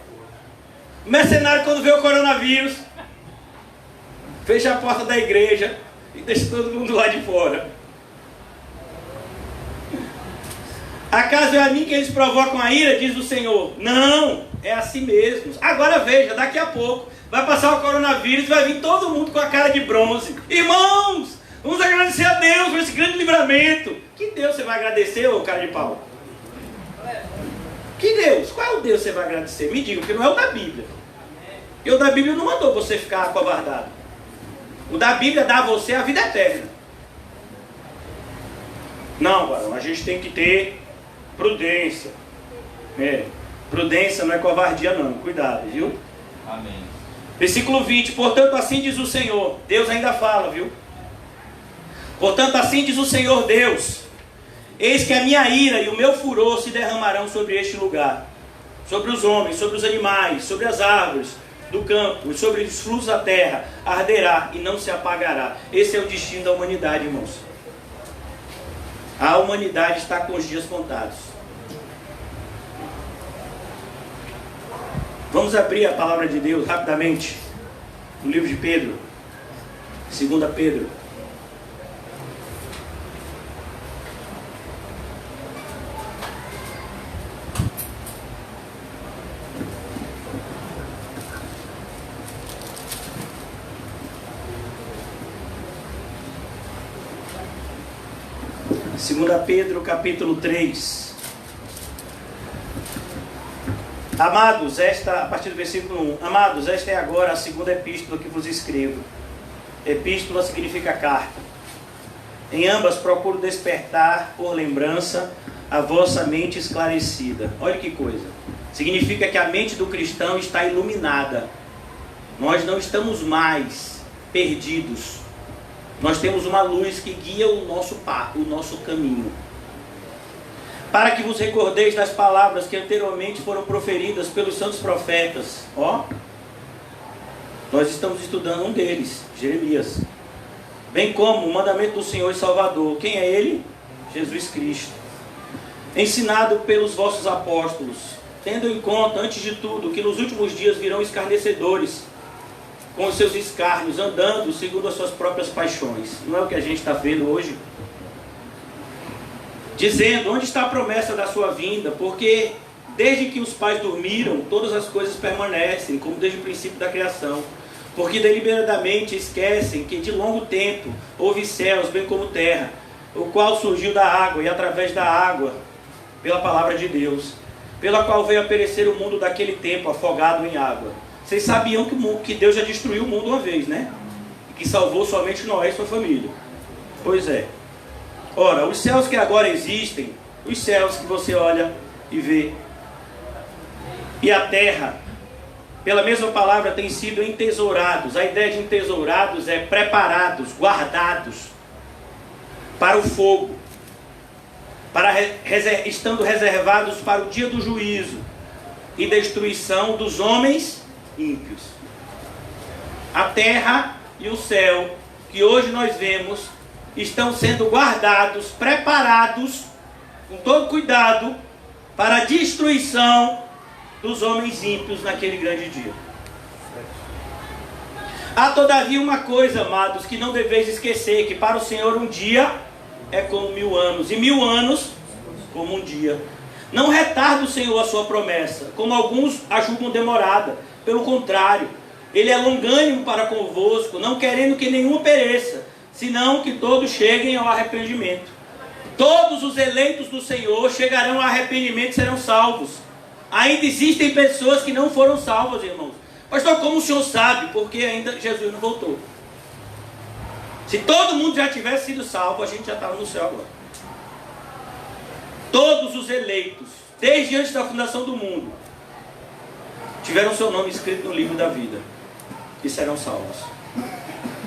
o mercenário quando vê o coronavírus, fecha a porta da igreja e deixa todo mundo lá de fora. Acaso é a mim que eles provocam a ira, diz o Senhor? Não, é a si mesmos. Agora veja, daqui a pouco vai passar o coronavírus, vai vir todo mundo com a cara de bronze. Irmãos, vamos agradecer a Deus por esse grande livramento. Que Deus você vai agradecer, ô cara de pau? Que Deus? Qual é o Deus que você vai agradecer? Me diga, porque não é o da Bíblia. E o da Bíblia não mandou você ficar acovardado. O da Bíblia dá a você a vida eterna. Não, varão, a gente tem que ter prudência. Prudência não é covardia não, cuidado, viu? Amém. Versículo 20, portanto assim diz o Senhor. Deus ainda fala, viu? Portanto assim diz o Senhor Deus. Eis que a minha ira e o meu furor se derramarão sobre este lugar. Sobre os homens, sobre os animais, sobre as árvores do campo, sobre os frutos da terra. Arderá e não se apagará. Esse é o destino da humanidade, irmãos. A humanidade está com os dias contados. Vamos abrir a palavra de Deus rapidamente. No livro de Pedro. 2 Pedro. Segunda Pedro, capítulo 3. Amados, a partir do versículo 1. Amados, esta é agora a segunda epístola que vos escrevo. Epístola significa carta. Em ambas procuro despertar por lembrança a vossa mente esclarecida. Olha que coisa. Significa que a mente do cristão está iluminada. Nós não estamos mais perdidos. Nós temos uma luz que guia o nosso caminho. Para que vos recordeis das palavras que anteriormente foram proferidas pelos santos profetas. Nós estamos estudando um deles, Jeremias. Bem como o mandamento do Senhor e Salvador. Quem é ele? Jesus Cristo. Ensinado pelos vossos apóstolos, tendo em conta, antes de tudo, que nos últimos dias virão escarnecedores, com os seus escárnios, andando segundo as suas próprias paixões. Não é o que a gente está vendo hoje? Dizendo, onde está a promessa da sua vinda? Porque desde que os pais dormiram, todas as coisas permanecem, como desde o princípio da criação. Porque deliberadamente esquecem que de longo tempo houve céus, bem como terra, o qual surgiu da água e através da água, pela palavra de Deus, pela qual veio a perecer o mundo daquele tempo, afogado em água. Vocês sabiam que Deus já destruiu o mundo uma vez, né? E que salvou somente Noé e sua família. Pois é. Ora, os céus que agora existem, os céus que você olha e vê, e a terra, pela mesma palavra, têm sido entesourados. A ideia de entesourados é preparados, guardados para o fogo, estando reservados para o dia do juízo e destruição dos homens ímpios. A terra e o céu, que hoje nós vemos, estão sendo guardados, preparados, com todo cuidado, para a destruição dos homens ímpios naquele grande dia. Há todavia uma coisa, amados, que não deveis esquecer, que para o Senhor um dia é como 1000 anos, e 1000 anos como um dia. Não retarda o Senhor a sua promessa, como alguns a julgam demorada. Pelo contrário, Ele é longânimo para convosco, não querendo que nenhum pereça, senão que todos cheguem ao arrependimento. Todos os eleitos do Senhor chegarão ao arrependimento e serão salvos. Ainda existem pessoas que não foram salvas, irmãos. Pastor, como o senhor sabe? Porque ainda Jesus não voltou. Se todo mundo já tivesse sido salvo, a gente já estava no céu agora. Todos os eleitos, desde antes da fundação do mundo, tiveram seu nome escrito no livro da vida e serão salvos.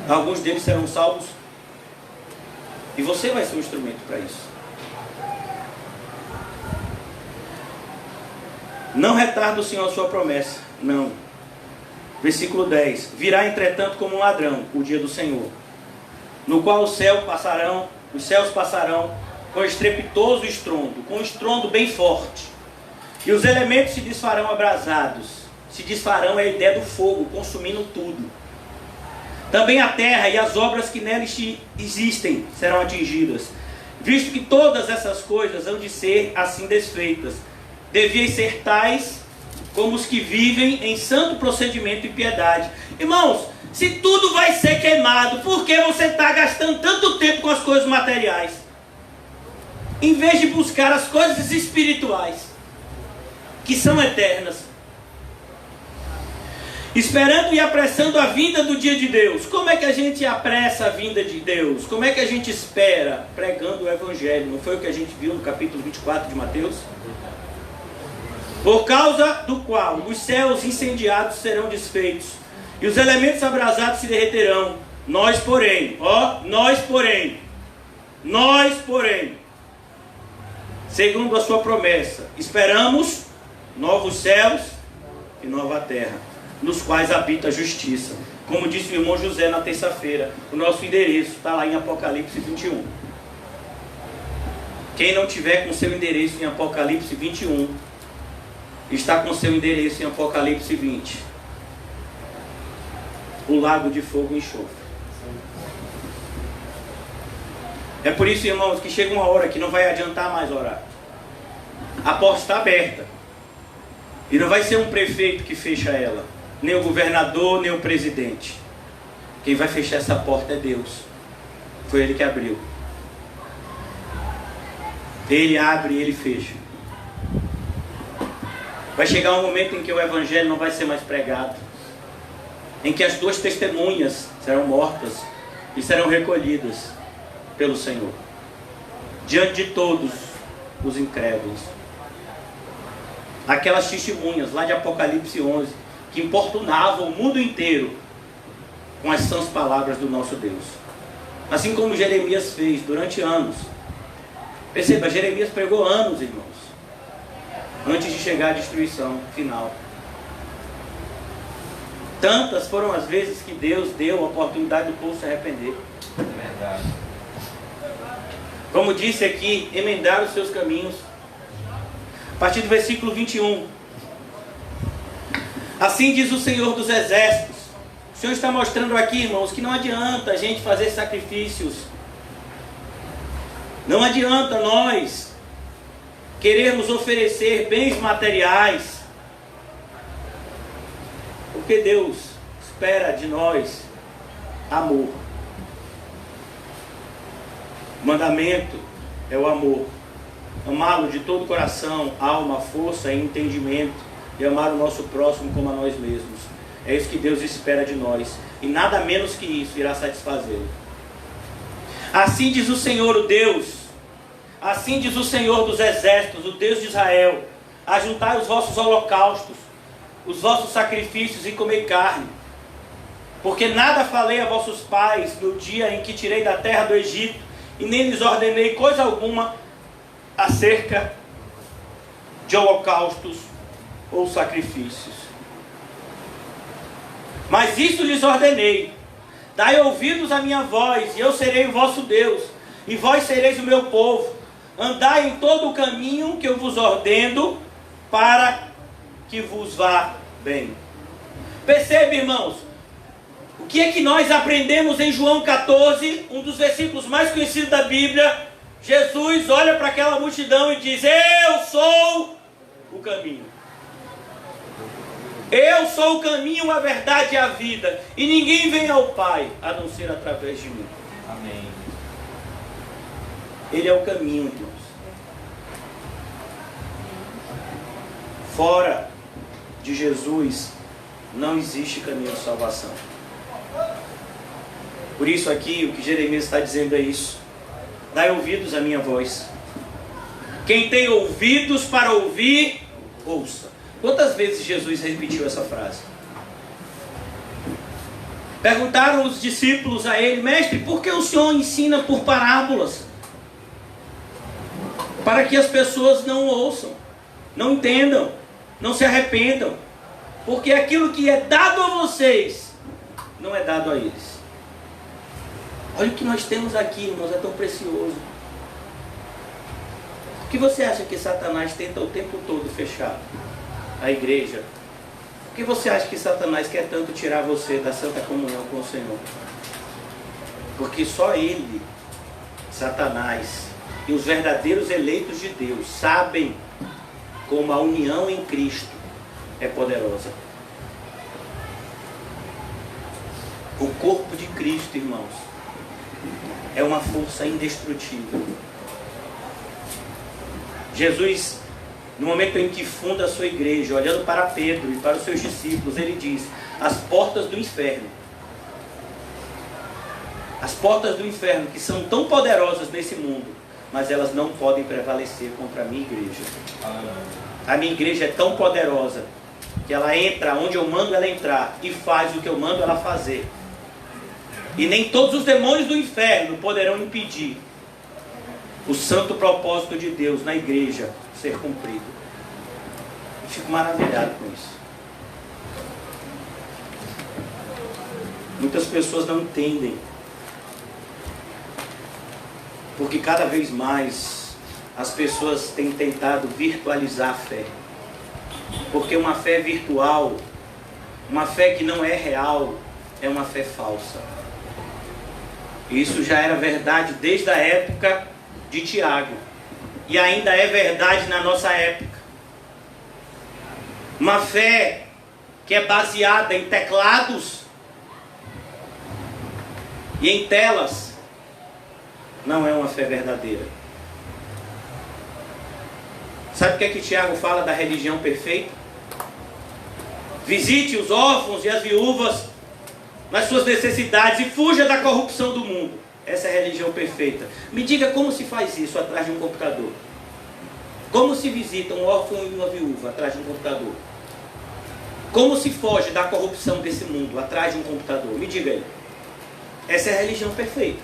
Alguns deles serão salvos e você vai ser um instrumento para isso. Não retarda o Senhor a sua promessa, não. Versículo 10. Virá entretanto como um ladrão o dia do Senhor, no qual os céus passarão com estrepitoso estrondo, com um estrondo bem forte, e os elementos se desfarão abrasados. Se desfarão é a ideia do fogo, consumindo tudo. Também a terra e as obras que nela existem serão atingidas, visto que todas essas coisas hão de ser assim desfeitas. Deviam ser tais como os que vivem em santo procedimento e piedade. Irmãos, se tudo vai ser queimado, por que você está gastando tanto tempo com as coisas materiais? Em vez de buscar as coisas espirituais, que são eternas. Esperando e apressando a vinda do dia de Deus. Como é que a gente apressa a vinda de Deus? Como é que a gente espera? Pregando o Evangelho. Não foi o que a gente viu no capítulo 24 de Mateus? Por causa do qual os céus incendiados serão desfeitos, e os elementos abrasados se derreterão. Nós, porém, segundo a sua promessa, esperamos novos céus e nova terra, nos quais habita a justiça. Como disse o irmão José na terça-feira, o nosso endereço está lá em Apocalipse 21. Quem não tiver com seu endereço em Apocalipse 21, está com seu endereço em Apocalipse 20. O lago de fogo e enxofre. É por isso, irmãos, que chega uma hora que não vai adiantar mais orar. A porta está aberta. E não vai ser um prefeito que fecha ela, nem o governador, nem o presidente. Quem vai fechar essa porta é Deus. Foi Ele que abriu. Ele abre e Ele fecha. Vai chegar um momento em que o Evangelho não vai ser mais pregado, em que as 2 testemunhas serão mortas e serão recolhidas pelo Senhor, diante de todos os incrédulos. Aquelas testemunhas lá de Apocalipse 11, que importunavam o mundo inteiro com as sãs palavras do nosso Deus. Assim como Jeremias fez durante anos. Perceba, Jeremias pregou anos, irmãos, antes de chegar à destruição final. Tantas foram as vezes que Deus deu a oportunidade do povo se arrepender. É verdade. Como disse aqui, emendar os seus caminhos. A partir do versículo 21. Assim diz o Senhor dos Exércitos. O Senhor está mostrando aqui, irmãos, que não adianta a gente fazer sacrifícios. Não adianta nós queremos oferecer bens materiais, porque Deus espera de nós amor. O mandamento é o amor. Amá-lo de todo o coração, alma, força e entendimento. E amar o nosso próximo como a nós mesmos. É isso que Deus espera de nós. E nada menos que isso irá satisfazê-lo. Assim diz o Senhor, o Deus. Assim diz o Senhor dos exércitos, o Deus de Israel. Ajuntai os vossos holocaustos, os vossos sacrifícios e comei carne. Porque nada falei a vossos pais no dia em que tirei da terra do Egito, e nem lhes ordenei coisa alguma acerca de holocaustos ou sacrifícios. Mas isto lhes ordenei: dai ouvidos à minha voz, e eu serei o vosso Deus, e vós sereis o meu povo. Andai em todo o caminho que eu vos ordeno, para que vos vá bem. Percebe, irmãos, o que é que nós aprendemos em João 14, um dos versículos mais conhecidos da Bíblia? Jesus olha para aquela multidão e diz: eu sou o caminho. Eu sou o caminho, a verdade e a vida. E ninguém vem ao Pai a não ser através de mim. Amém. Ele é o caminho, irmãos. Fora de Jesus não existe caminho de salvação. Por isso aqui o que Jeremias está dizendo é isso: dai ouvidos à minha voz. Quem tem ouvidos para ouvir, ouça. Quantas vezes Jesus repetiu essa frase? Perguntaram os discípulos a ele: mestre, por que o Senhor ensina por parábolas? Para que as pessoas não ouçam, não entendam, não se arrependam. Porque aquilo que é dado a vocês, não é dado a eles. Olha o que nós temos aqui, irmãos, é tão precioso. Por que você acha que Satanás tenta o tempo todo fechar a igreja? Por que você acha que Satanás quer tanto tirar você da santa comunhão com o Senhor? Porque só ele, Satanás, e os verdadeiros eleitos de Deus sabem como a união em Cristo é poderosa. O corpo de Cristo, irmãos, é uma força indestrutível. Jesus, no momento em que funda a sua igreja, olhando para Pedro e para os seus discípulos, ele diz: as portas do inferno, que são tão poderosas nesse mundo, mas elas não podem prevalecer contra a minha igreja. A minha igreja é tão poderosa que ela entra onde eu mando ela entrar e faz o que eu mando ela fazer. E nem todos os demônios do inferno poderão impedir o santo propósito de Deus na igreja ser cumprido. Eu fico maravilhado com isso. Muitas pessoas não entendem, porque cada vez mais as pessoas têm tentado virtualizar a fé. Porque uma fé virtual, uma fé que não é real, é uma fé falsa. Isso já era verdade desde a época de Tiago. E ainda é verdade na nossa época. Uma fé que é baseada em teclados e em telas não é uma fé verdadeira. Sabe o que é que Tiago fala da religião perfeita? Visite os órfãos e as viúvas nas suas necessidades e fuja da corrupção do mundo. Essa é a religião perfeita. Me diga como se faz isso atrás de um computador. Como se visita um órfão e uma viúva atrás de um computador? Como se foge da corrupção desse mundo atrás de um computador? Me diga aí. Essa é a religião perfeita.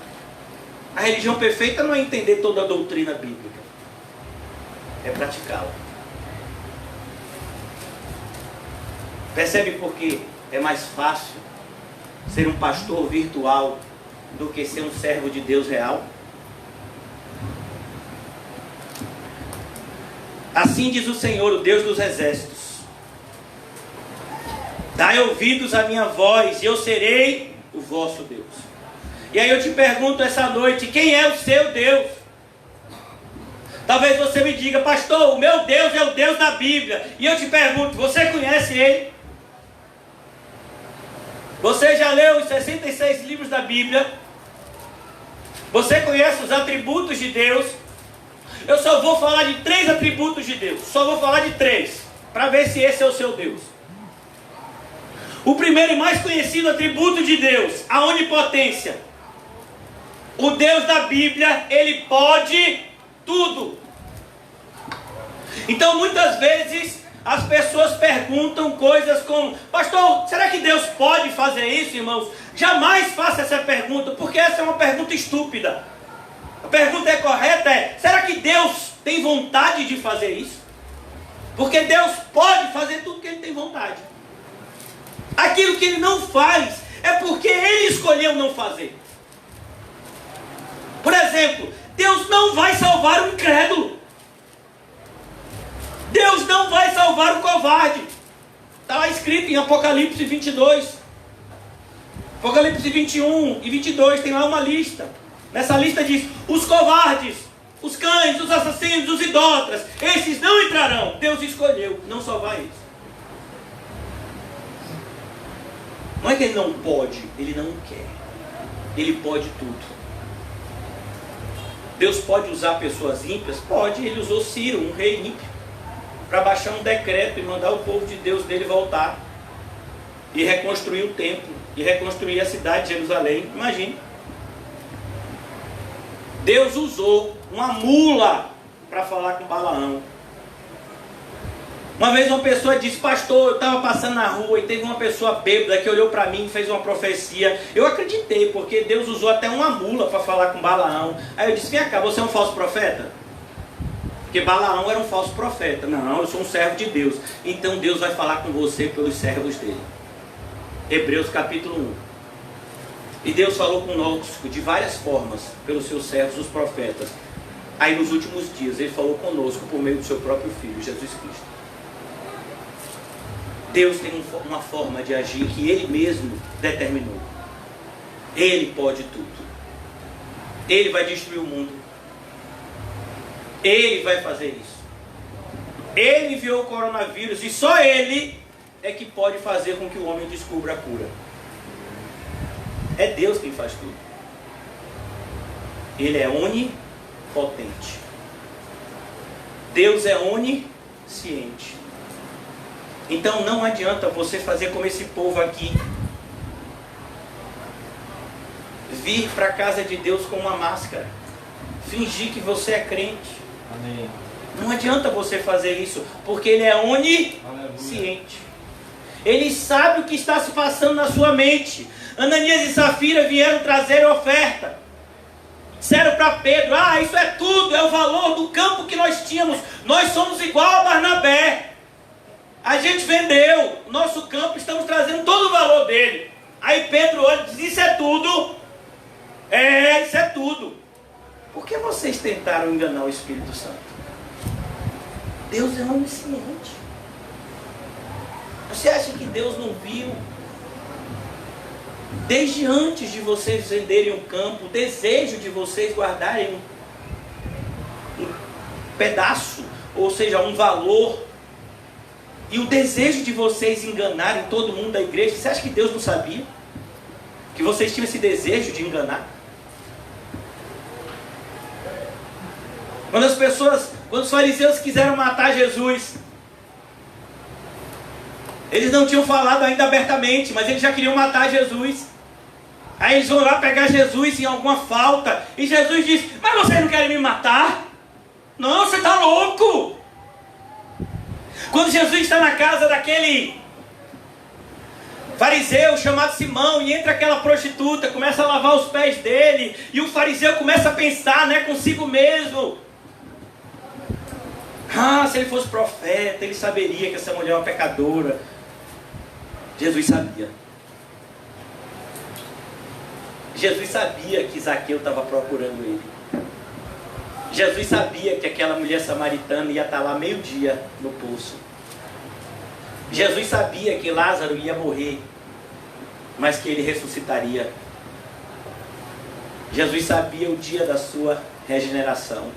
A religião perfeita não é entender toda a doutrina bíblica, é praticá-la. Percebe por que é mais fácil ser um pastor virtual do que ser um servo de Deus real? Assim diz o Senhor, o Deus dos exércitos: dai ouvidos à minha voz, e eu serei o vosso Deus. E aí eu te pergunto essa noite: quem é o seu Deus? Talvez você me diga: pastor, o meu Deus é o Deus da Bíblia. E eu te pergunto: você conhece Ele? Você já leu os 66 livros da Bíblia? Você conhece os atributos de Deus? Eu só vou falar de 3 atributos de Deus. Só vou falar de 3, para ver se esse é o seu Deus. O primeiro e mais conhecido atributo de Deus, a onipotência. O Deus da Bíblia, Ele pode tudo. Então muitas vezes as pessoas perguntam coisas como: pastor, será que Deus pode fazer isso, irmãos? Jamais faça essa pergunta, porque essa é uma pergunta estúpida. A pergunta correta é: será que Deus tem vontade de fazer isso? Porque Deus pode fazer tudo que Ele tem vontade. Aquilo que Ele não faz é porque Ele escolheu não fazer. Por exemplo, Deus não vai salvar o incrédulo. Deus não vai salvar o covarde. Está lá escrito em Apocalipse 22. Apocalipse 21 e 22 tem lá uma lista. Nessa lista diz: os covardes, os cães, os assassinos, os idólatras, esses não entrarão. Deus escolheu não salvar eles. Não é que Ele não pode, Ele não quer. Ele pode tudo. Deus pode usar pessoas ímpias? Pode. Ele usou Ciro, um rei ímpio, para baixar um decreto e mandar o povo de Deus dele voltar e reconstruir o templo e reconstruir a cidade de Jerusalém. Imagine. Deus usou uma mula para falar com Balaão. Uma vez uma pessoa disse: pastor, eu estava passando na rua e teve uma pessoa bêbada que olhou para mim e fez uma profecia. Eu acreditei, porque Deus usou até uma mula para falar com Balaão. Aí eu disse: vem cá, você é um falso profeta? Porque Balaão era um falso profeta. Não, eu sou um servo de Deus. Então Deus vai falar com você pelos servos dele. Hebreus capítulo 1. E Deus falou conosco de várias formas pelos seus servos, os profetas. Aí nos últimos dias Ele falou conosco por meio do seu próprio Filho, Jesus Cristo. Deus tem uma forma de agir que Ele mesmo determinou. Ele pode tudo. Ele vai destruir o mundo. Ele vai fazer isso. Ele enviou o coronavírus e só Ele é que pode fazer com que o homem descubra a cura. É Deus quem faz tudo. Ele é onipotente. Deus é onisciente. Então não adianta você fazer como esse povo aqui. Vir para a casa de Deus com uma máscara. Fingir que você é crente. Amém. Não adianta você fazer isso, porque Ele é onisciente. Ele sabe o que está se passando na sua mente. Ananias e Safira vieram trazer oferta. Disseram para Pedro: ah, isso é tudo, é o valor do campo que nós tínhamos. Nós somos igual a Barnabé. A gente vendeu o nosso campo, estamos trazendo todo o valor dele. Aí Pedro olha e diz: isso é tudo? É, isso é tudo. Por que vocês tentaram enganar o Espírito Santo? Deus é onisciente. Você acha que Deus não viu? Desde antes de vocês venderem o campo, o desejo de vocês guardarem um pedaço, ou seja, um valor, e o desejo de vocês enganarem todo mundo da igreja. Você acha que Deus não sabia? Que vocês tinham esse desejo de enganar? Quando os fariseus quiseram matar Jesus, eles não tinham falado ainda abertamente, mas eles já queriam matar Jesus. Aí eles vão lá pegar Jesus em alguma falta, e Jesus diz: mas vocês não querem me matar? Não, você está louco. Quando Jesus está na casa daquele fariseu chamado Simão, e entra aquela prostituta, começa a lavar os pés dele, e o fariseu começa a pensar, né, consigo mesmo: ah, se ele fosse profeta, ele saberia que essa mulher é uma pecadora. Jesus sabia. Jesus sabia que Zaqueu estava procurando ele. Jesus sabia que aquela mulher samaritana ia estar lá meio-dia no poço. Jesus sabia que Lázaro ia morrer, mas que ele ressuscitaria. Jesus sabia o dia da sua regeneração.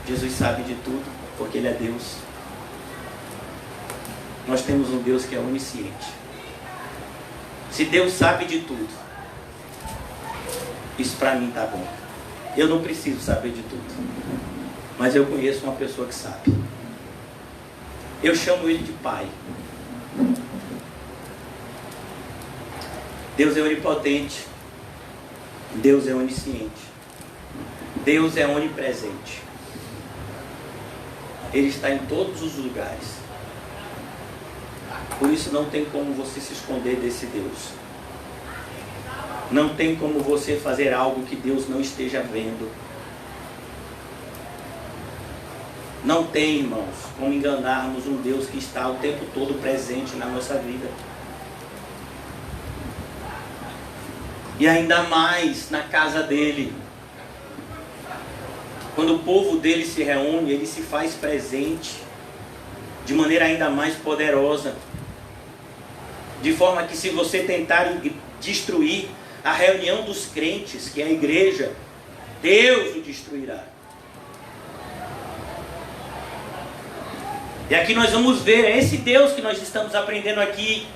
Jesus sabe de tudo, porque Ele é Deus. Nós temos um Deus que é onisciente. Se Deus sabe de tudo, Isso para mim está bom. Eu não preciso saber de tudo, mas eu conheço uma pessoa que sabe. Eu chamo ele de Pai. Deus é onipotente. Deus é onisciente. Deus é onipresente. Ele está em todos os lugares. Por isso não tem como você se esconder desse Deus. Não tem como você fazer algo que Deus não esteja vendo. Não tem, irmãos, como enganarmos um Deus que está o tempo todo presente na nossa vida. E ainda mais na casa dele. Quando o povo dele se reúne, ele se faz presente de maneira ainda mais poderosa. De forma que, se você tentar destruir a reunião dos crentes, que é a igreja, Deus o destruirá. E aqui nós vamos ver, é esse Deus que nós estamos aprendendo aqui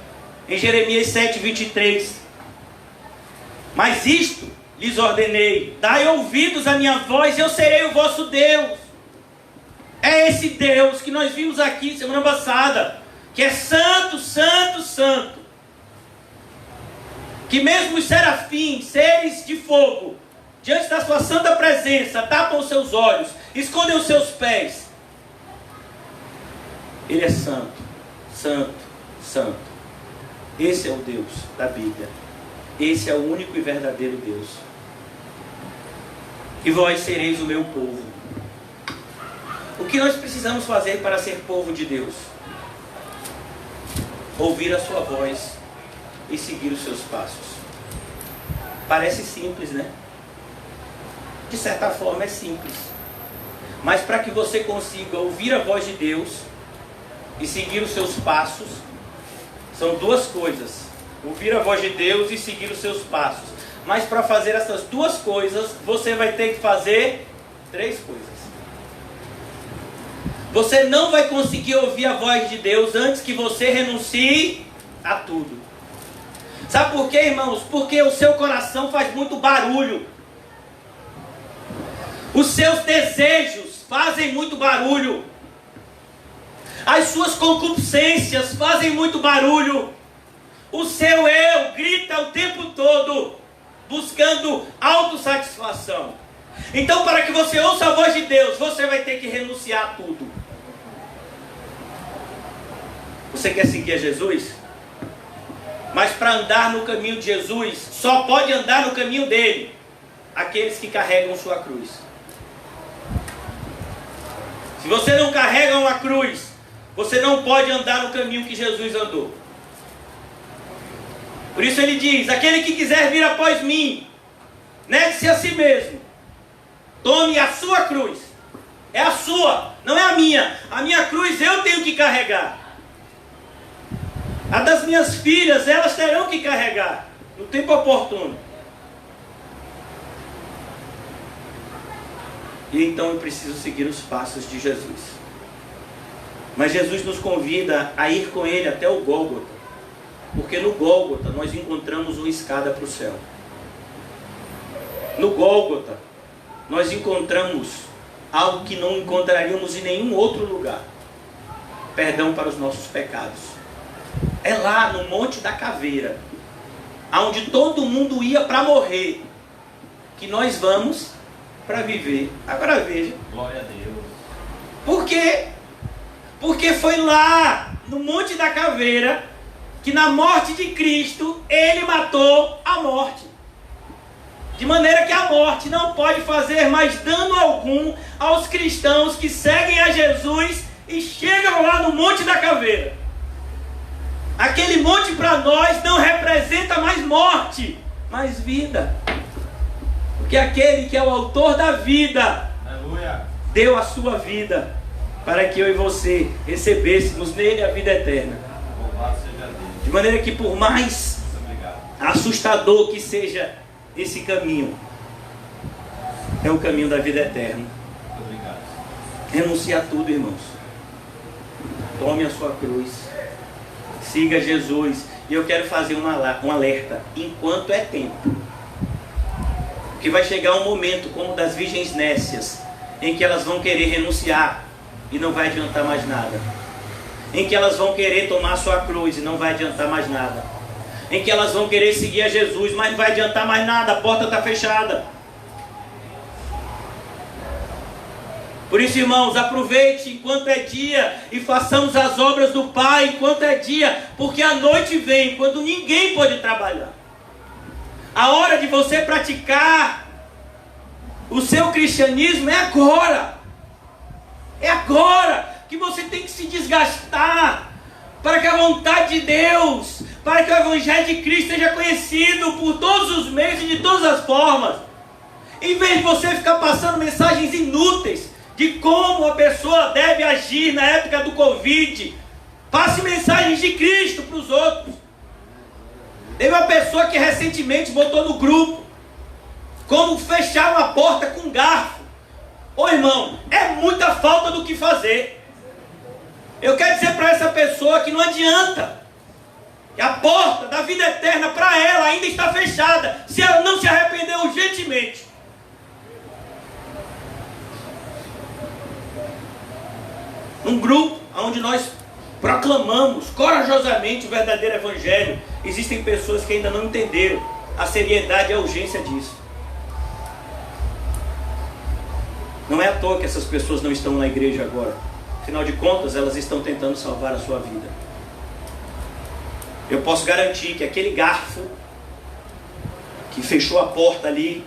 em Jeremias 7:23. Mas isto lhes ordenei: dai ouvidos à minha voz, e eu serei o vosso Deus. É esse Deus que nós vimos aqui semana passada, que é santo, santo, santo. Que mesmo os serafins, seres de fogo, diante da sua santa presença, tapam os seus olhos, escondem os seus pés. Ele é santo, santo, santo. Esse é o Deus da Bíblia. Esse é o único e verdadeiro Deus. E vós sereis o meu povo. O que nós precisamos fazer para ser povo de Deus? Ouvir a sua voz e seguir os seus passos. Parece simples, né? De certa forma é simples. Mas para que você consiga ouvir a voz de Deus e seguir os seus passos, são duas coisas: ouvir a voz de Deus e seguir os seus passos. Mas para fazer essas duas coisas, você vai ter que fazer três coisas. Você não vai conseguir ouvir a voz de Deus antes que você renuncie a tudo. Sabe por quê, irmãos? Porque o seu coração faz muito barulho. Os seus desejos fazem muito barulho. As suas concupiscências fazem muito barulho. O seu eu grita o tempo todo, buscando autossatisfação. Então, para que você ouça a voz de Deus, você vai ter que renunciar a tudo. Você quer seguir a Jesus? Mas para andar no caminho de Jesus, só pode andar no caminho dele aqueles que carregam sua cruz. Se você não carrega uma cruz, você não pode andar no caminho que Jesus andou. Por isso ele diz: aquele que quiser vir após mim, negue-se a si mesmo, tome a sua cruz. É a sua, não é a minha. A minha cruz eu tenho que carregar. A das minhas filhas, elas terão que carregar no tempo oportuno. E então eu preciso seguir os passos de Jesus. Mas Jesus nos convida a ir com ele até o Gólgota, porque no Gólgota nós encontramos uma escada para o céu. No Gólgota nós encontramos algo que não encontraríamos em nenhum outro lugar: perdão para os nossos pecados. É lá no Monte da Caveira, aonde todo mundo ia para morrer, que nós vamos para viver. Agora veja. Glória a Deus. Por quê? Porque foi lá no Monte da Caveira que, na morte de Cristo, ele matou a morte. De maneira que a morte não pode fazer mais dano algum aos cristãos que seguem a Jesus e chegam lá no Monte da Caveira. Aquele monte para nós não representa mais morte, mas vida. Porque aquele que é o autor da vida, aleluia, deu a sua vida para que eu e você recebêssemos nele a vida eterna. Louvado seja Deus. De maneira que, por mais assustador que seja esse caminho, é o caminho da vida eterna. Obrigado. Renuncie a tudo, irmãos. Tome a sua cruz. Siga Jesus. E eu quero fazer um alerta. Enquanto é tempo. Porque vai chegar um momento, como das virgens nécias, em que elas vão querer renunciar e não vai adiantar mais nada. Em que elas vão querer tomar sua cruz e não vai adiantar mais nada. Em que elas vão querer seguir a Jesus, mas não vai adiantar mais nada, a porta está fechada. Por isso, irmãos, aproveite enquanto é dia e façamos as obras do Pai enquanto é dia, porque a noite vem quando ninguém pode trabalhar. A hora de você praticar o seu cristianismo é agora. É agora que você tem que se desgastar para que a vontade de Deus, para que o Evangelho de Cristo seja conhecido por todos os meios e de todas as formas. Em vez de você ficar passando mensagens inúteis de como a pessoa deve agir na época do Covid, passe mensagens de Cristo para os outros. Teve uma pessoa que recentemente botou no grupo como fechar uma porta com garfo. Ô irmão, é muita falta do que fazer. Eu quero dizer para essa pessoa que não adianta, que a porta da vida eterna para ela ainda está fechada, se ela não se arrepender urgentemente. Num grupo onde nós proclamamos corajosamente o verdadeiro Evangelho, existem pessoas que ainda não entenderam a seriedade e a urgência disso. Não é à toa que essas pessoas não estão na igreja agora. Afinal de contas, elas estão tentando salvar a sua vida. Eu posso garantir que aquele garfo que fechou a porta ali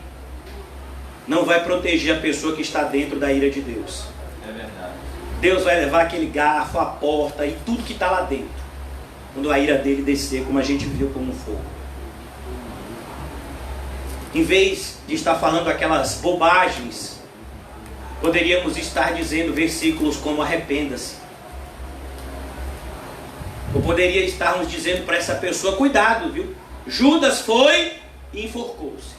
não vai proteger a pessoa que está dentro da ira de Deus. É verdade. Deus vai levar aquele garfo, a porta e tudo que está lá dentro, quando a ira dele descer, como a gente viu como fogo. Em vez de estar falando aquelas bobagens, poderíamos estar dizendo versículos como arrependa-se. Ou poderia estarmos dizendo para essa pessoa, cuidado, viu? Judas foi e enforcou-se.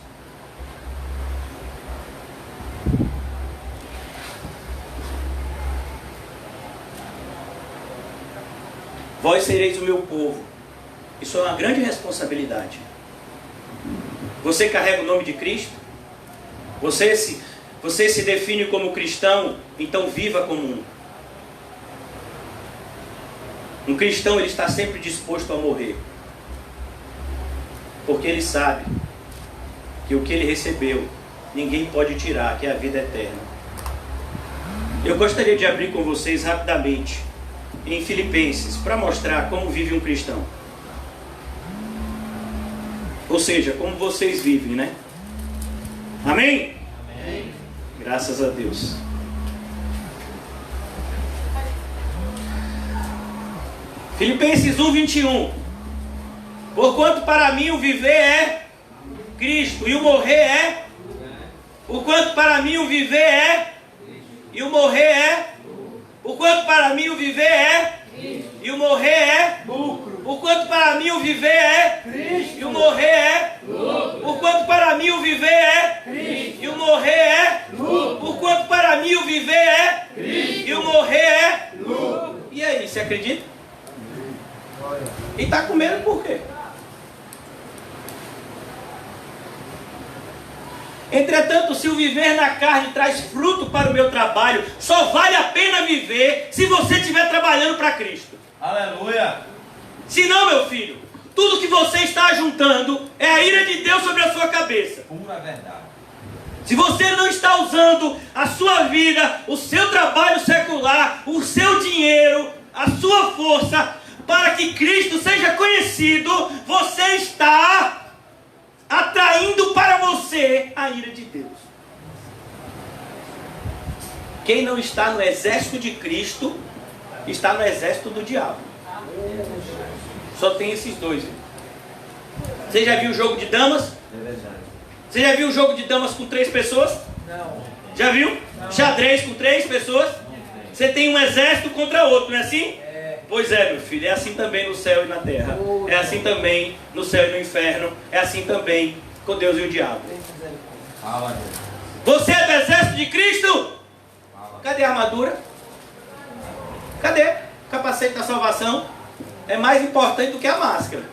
Vós sereis o meu povo. Isso é uma grande responsabilidade. Você carrega o nome de Cristo? Você se define como cristão? Então viva como um. Um cristão, ele está sempre disposto a morrer. Porque ele sabe que o que ele recebeu, ninguém pode tirar, que é a vida eterna. Eu gostaria de abrir com vocês rapidamente em Filipenses, para mostrar como vive um cristão. Ou seja, como vocês vivem, né? Amém? Amém. Graças a Deus. Filipenses 1:21. Porquanto para mim o viver é Cristo e o morrer é. Porquanto para mim o viver é e o morrer é. Porquanto para mim o viver é e o morrer é lucro. Porquanto para mim o viver é Cristo e o morrer é lucro. Porquanto para mim o viver é Cristo e o morrer é lucro. Porquanto para mim o viver é Cristo e o morrer é lucro. E aí, você acredita? E está com medo por quê? Entretanto, se o viver na carne traz fruto para o meu trabalho, só vale a pena viver se você estiver trabalhando para Cristo. Aleluia. Se não, meu filho, tudo que você está juntando é a ira de Deus sobre a sua cabeça. Pura verdade. Se você não está usando a sua vida, o seu trabalho secular, o seu dinheiro, a sua força, para que Cristo seja conhecido, você está atraindo para você a ira de Deus. Quem não está no exército de Cristo, está no exército do diabo. Só tem esses dois. Você já viu o jogo de damas? É verdade. Você já viu o jogo de damas com 3 pessoas? Não. Já viu? Não. Xadrez com 3 pessoas? Você tem um exército contra outro, não é assim? É. Pois é, meu filho, é assim também no céu e na terra. É assim também no céu e no inferno. É assim também com Deus e o diabo. Fala, Deus. Você é do exército de Cristo? Fala. Cadê a armadura? Cadê? O capacete da salvação é mais importante do que a máscara.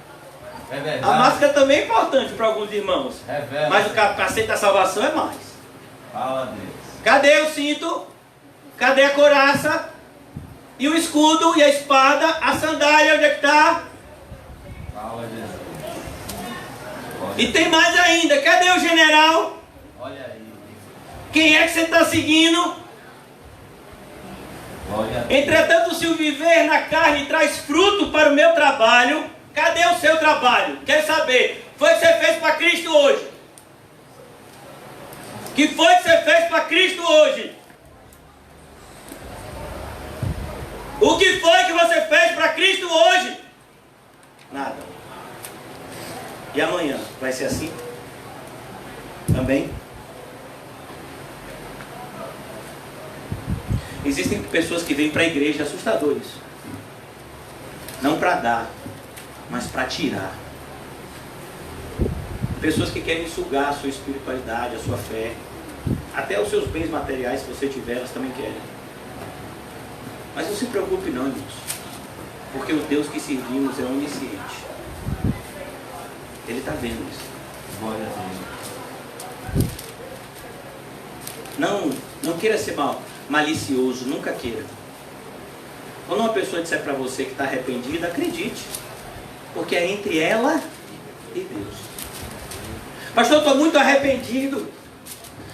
É verdade. A máscara também é importante para alguns irmãos. Revela. Mas o capacete da salvação é mais. Fala, Deus. Cadê o cinto? Cadê a couraça? E o escudo e a espada? A sandália, onde é que está? Fala, Jesus. E tem mais ainda. Cadê o general? Olha aí. Quem é que você está seguindo? Glória a Deus. Entretanto, se o viver na carne traz fruto para o meu trabalho, cadê o seu trabalho? Quero saber. Foi que você fez para Cristo hoje? Que foi que você fez para Cristo hoje? O que foi que você fez para Cristo hoje? Nada. E amanhã? Vai ser assim? Também? Existem pessoas que vêm para a igreja, assustador isso. Não para dar, mas para tirar. Pessoas que querem sugar a sua espiritualidade, a sua fé. Até os seus bens materiais, se você tiver, elas também querem. Mas não se preocupe não, irmãos. Porque o Deus que servimos é onisciente. Ele está vendo isso. Glória a Deus. Não queira ser malicioso, nunca queira. Quando uma pessoa disser para você que está arrependida, acredite. Porque é entre ela e Deus. Pastor, eu estou muito arrependido.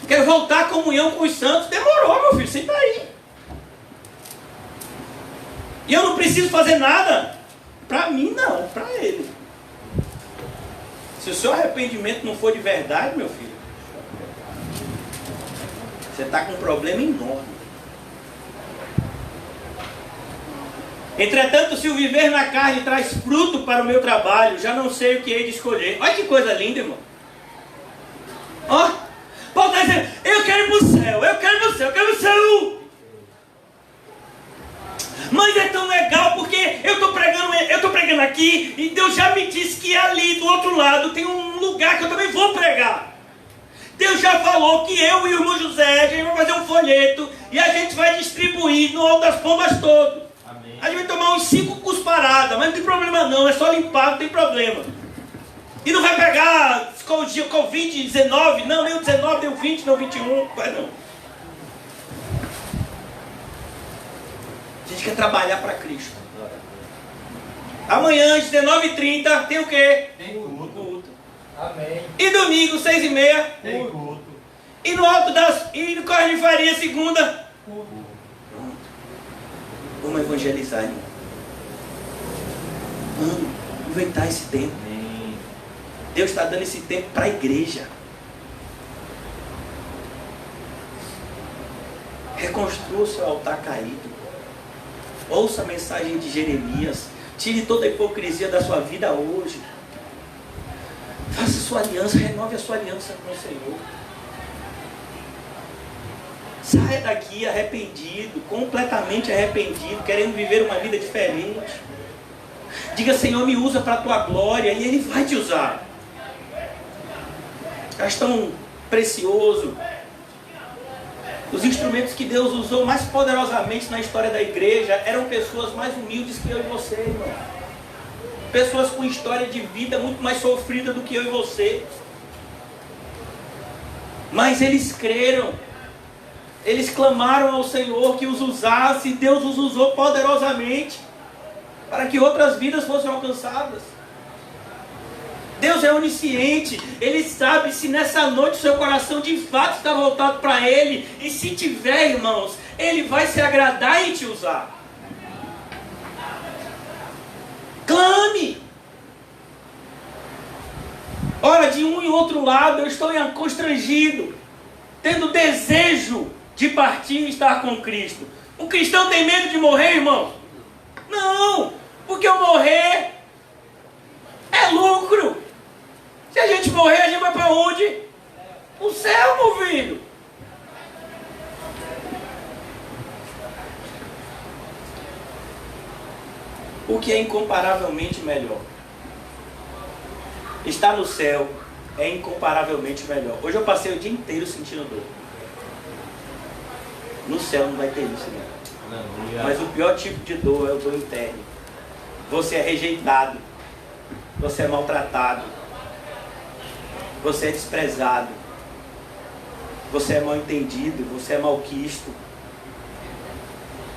Quero voltar à comunhão com os santos. Demorou, meu filho, senta aí. E eu não preciso fazer nada. Para mim não, para ele. Se o seu arrependimento não for de verdade, meu filho, você está com um problema enorme. Entretanto, se o viver na carne traz fruto para o meu trabalho, já não sei o que hei de escolher. Olha que coisa linda, irmão. Ó, Paulo está dizendo, eu quero ir para o céu, eu quero ir para o céu, eu quero ir para o céu. Mas é tão legal porque eu estou pregando aqui e Deus já me disse que ali do outro lado tem um lugar que eu também vou pregar. Deus já falou que eu e o irmão José, a gente vai fazer um folheto e a gente vai distribuir no Alto das Pombas todo. Amém. A gente vai tomar uns 5 cusparadas, mas não tem problema não, é só limpar, não tem problema. E não vai pegar Covid-19, não, nem o 19, nem o 20, nem o 21, vai não. A gente quer trabalhar para Cristo. Amanhã, às 19h30, tem o quê? Tem culto. Amém. E domingo, 6h30. Tem culto. E no Alto e no Corre de Faria, segunda. Pronto. Vamos evangelizar, irmão. Vamos aproveitar esse tempo. Amém. Deus está dando esse tempo para a igreja. Reconstrua o seu altar caído. Ouça a mensagem de Jeremias. Tire toda a hipocrisia da sua vida hoje. Faça sua aliança, renove a sua aliança com o Senhor. Saia daqui arrependido, completamente arrependido, querendo viver uma vida diferente. Diga, Senhor, me usa para a tua glória, e Ele vai te usar. És tão precioso. Os instrumentos que Deus usou mais poderosamente na história da igreja eram pessoas mais humildes que eu e você, irmão. Pessoas com história de vida muito mais sofrida do que eu e você. Mas eles creram. Eles clamaram ao Senhor que os usasse, e Deus os usou poderosamente para que outras vidas fossem alcançadas. Deus é onisciente, Ele sabe se nessa noite o seu coração de fato está voltado para Ele, e se tiver, irmãos, Ele vai se agradar em te usar. Clame! Ora, de um e outro lado eu estou constrangido, tendo desejo de partir e estar com Cristo. Um cristão tem medo de morrer, irmão? Não, porque eu morrer é lucro. Se a gente morrer, a gente vai para onde? O céu, meu filho. O que é incomparavelmente melhor? Estar no céu é incomparavelmente melhor. Hoje eu passei o dia inteiro sentindo dor. No céu não vai ter isso, né? Aleluia. Mas o pior tipo de dor é o dor interno. Você é rejeitado. você é maltratado, você é desprezado, você é mal entendido, você é malquisto.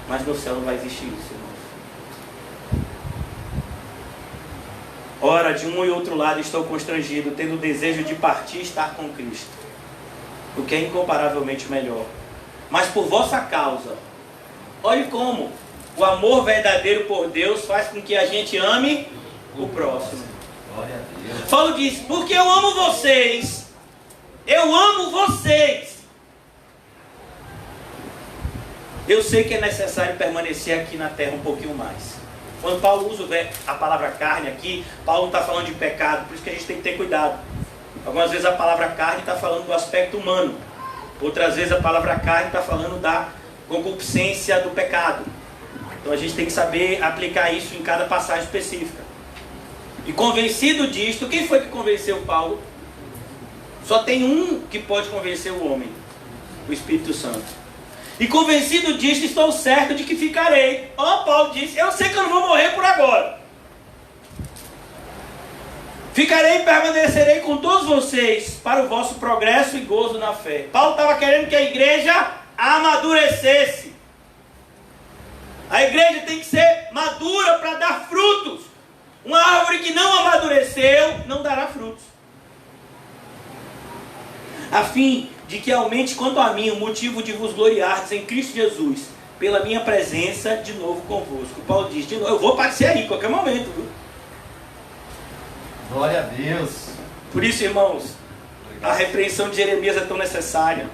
Mas no céu não vai existir isso, irmãos. Ora, de um e outro lado estou constrangido, tendo o desejo de partir e estar com Cristo, o que é incomparavelmente melhor. Mas por vossa causa, olhe como o amor verdadeiro por Deus faz com que a gente ame o próximo. Glória a Deus. Paulo diz, porque eu amo vocês. Eu amo vocês. Eu sei que é necessário permanecer aqui na terra um pouquinho mais. Quando Paulo usa a palavra carne aqui, Paulo não está falando de pecado, por isso que a gente tem que ter cuidado. Algumas vezes a palavra carne está falando do aspecto humano. Outras vezes a palavra carne está falando da concupiscência do pecado. Então a gente tem que saber aplicar isso em cada passagem específica. E convencido disto, quem foi que convenceu Paulo? Só tem um que pode convencer o homem: o Espírito Santo. E convencido disto, estou certo de que ficarei. Paulo disse, eu sei que eu não vou morrer por agora. Ficarei e permanecerei com todos vocês para o vosso progresso e gozo na fé. Paulo estava querendo que a igreja amadurecesse. A igreja tem que ser madura para dar frutos. Uma árvore que não amadureceu não dará frutos. A fim de que aumente quanto a mim o motivo de vos gloriardes em Cristo Jesus, pela minha presença de novo convosco. Paulo diz, de novo, eu vou aparecer aí, em qualquer momento, viu? Glória a Deus. Por isso, irmãos, a repreensão de Jeremias é tão necessária.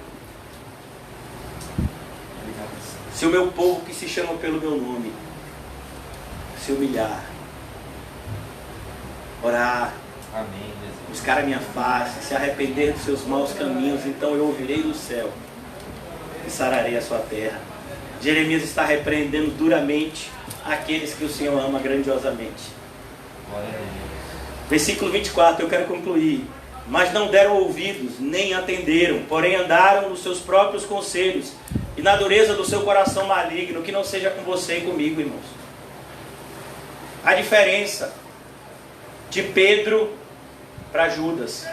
Se o meu povo que se chama pelo meu nome se humilhar, orar, Amém, Jesus. buscar a minha face, se arrepender dos seus maus caminhos, então eu ouvirei do céu e sararei a sua terra. Jeremias está repreendendo duramente aqueles que o Senhor ama grandiosamente. Glória a Deus. Versículo 24, eu quero concluir. Mas não deram ouvidos, nem atenderam, porém andaram nos seus próprios conselhos e na dureza do seu coração maligno, que não seja com você e comigo, irmãos. A diferença de Pedro para Judas: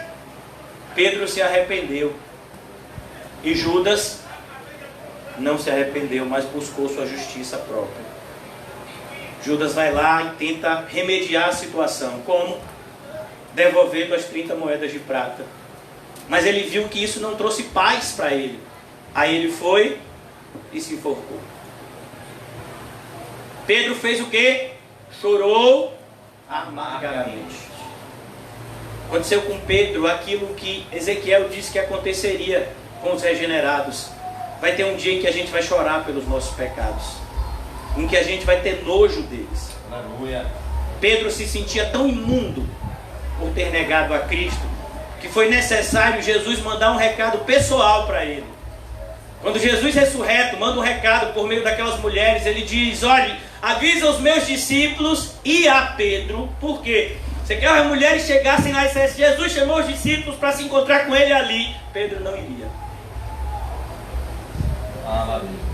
Pedro se arrependeu e Judas não se arrependeu, mas buscou sua justiça própria. Judas vai lá e tenta remediar a situação. Como? Devolvendo as 30 moedas de prata. Mas ele viu que isso não trouxe paz para ele. Aí ele foi e se enforcou. Pedro fez o quê? Chorou amargamente. Aconteceu com Pedro aquilo que Ezequiel disse que aconteceria com os regenerados. Vai ter um dia em que a gente vai chorar pelos nossos pecados, em que a gente vai ter nojo deles. Aleluia. Pedro se sentia tão imundo por ter negado a Cristo, que foi necessário Jesus mandar um recado pessoal para ele. Quando Jesus ressurreto manda um recado por meio daquelas mulheres, ele diz: olhe, avisa os meus discípulos e a Pedro. Por quê? Você quer que as mulheres chegassem lá e dissessem: Jesus chamou os discípulos para se encontrar com ele ali. Pedro não iria. Aleluia.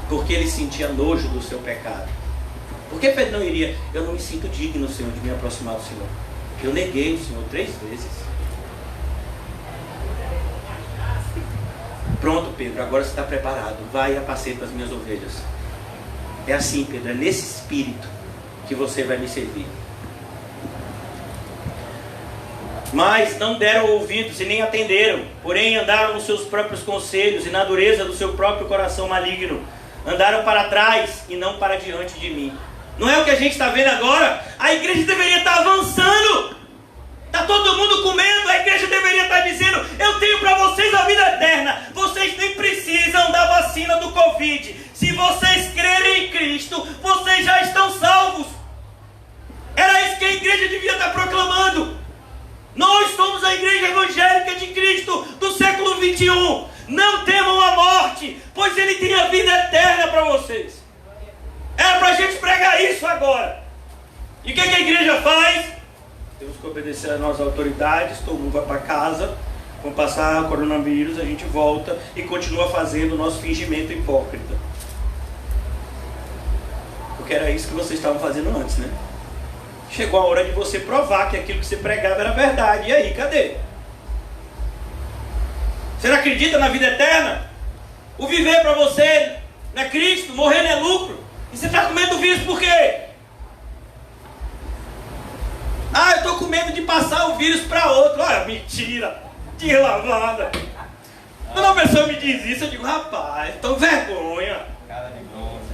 Porque ele sentia nojo do seu pecado. Por que Pedro não iria? Eu não me sinto digno, Senhor, de me aproximar do Senhor. Eu neguei o Senhor 3 vezes. Pronto, Pedro, agora você está preparado. Vai e apacenta as minhas ovelhas. É assim, Pedro, é nesse espírito que você vai me servir. Mas não deram ouvidos e nem atenderam, porém andaram nos seus próprios conselhos e na dureza do seu próprio coração maligno. Andaram para trás e não para diante de mim. Não é o que a gente está vendo agora? A igreja deveria estar avançando. Está todo mundo comendo. A igreja deveria estar dizendo: eu tenho para vocês a vida eterna. Vocês nem precisam da vacina do Covid. Se vocês crerem em Cristo, vocês já estão salvos. Era isso que a igreja devia estar proclamando. Nós somos a igreja evangélica de Cristo do século 21. Não temam a morte, pois Ele tem a vida eterna para vocês. Era para a gente pregar isso agora. E o que a igreja faz? Temos que obedecer às nossas autoridades. Todo mundo vai para casa. Quando passar o coronavírus, a gente volta e continua fazendo o nosso fingimento hipócrita. Porque era isso que vocês estavam fazendo antes, né? Chegou a hora de você provar que aquilo que você pregava era verdade. E aí, cadê? Você não acredita na vida eterna? O viver para você não é Cristo, morrer não é lucro. E você está com medo do vírus por quê? Ah, eu estou com medo de passar o vírus para outro. Olha, mentira, de lavada. Quando uma pessoa me diz isso, eu digo, rapaz, estou vergonha. Cara de bronze.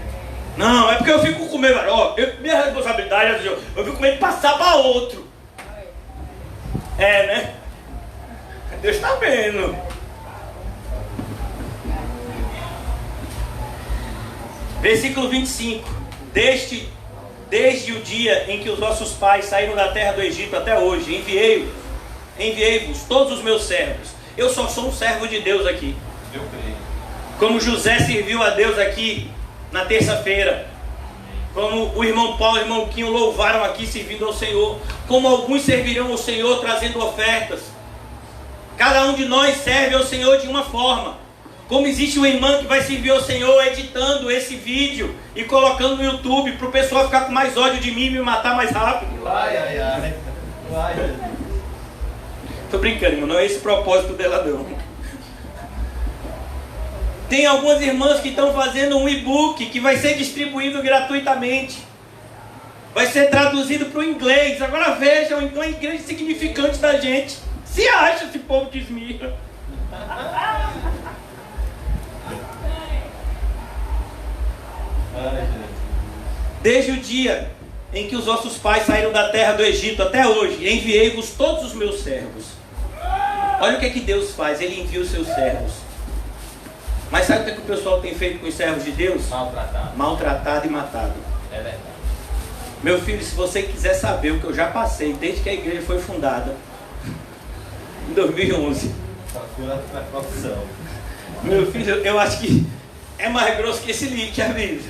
Não, é porque eu fico com medo. Ó, minha responsabilidade, eu fico com medo de passar para outro. É, né? Deus está vendo. Versículo 25. Desde o dia em que os vossos pais saíram da terra do Egito até hoje, enviei-vos todos os meus servos. Eu só sou um servo de Deus aqui. Eu creio. Como José serviu a Deus aqui na terça-feira. Como o irmão Paulo e o irmão Quinho louvaram aqui servindo ao Senhor. Como alguns servirão ao Senhor trazendo ofertas. Cada um de nós serve ao Senhor de uma forma. Como existe um irmão que vai servir ao Senhor editando esse vídeo e colocando no YouTube para o pessoal ficar com mais ódio de mim e me matar mais rápido. Ai, ai, ai. Ai, Jesus. Tô brincando, irmão, não é esse o propósito dela não. Tem algumas irmãs que estão fazendo um e-book que vai ser distribuído gratuitamente. Vai ser traduzido para o inglês. Agora vejam, uma igreja significante da gente. Se acha esse povo de Esmirna. Desde o dia em que os vossos pais saíram da terra do Egito até hoje, enviei-vos todos os meus servos. Olha o que é que Deus faz, Ele envia os seus servos. Mas sabe o que, é que o pessoal tem feito com os servos de Deus? Maltratado. Maltratado e matado. É verdade. Meu filho, se você quiser saber o que eu já passei desde que a igreja foi fundada, em 2011. Só sua profissão. Meu filho, eu acho que é mais grosso que esse livro, que a Bíblia.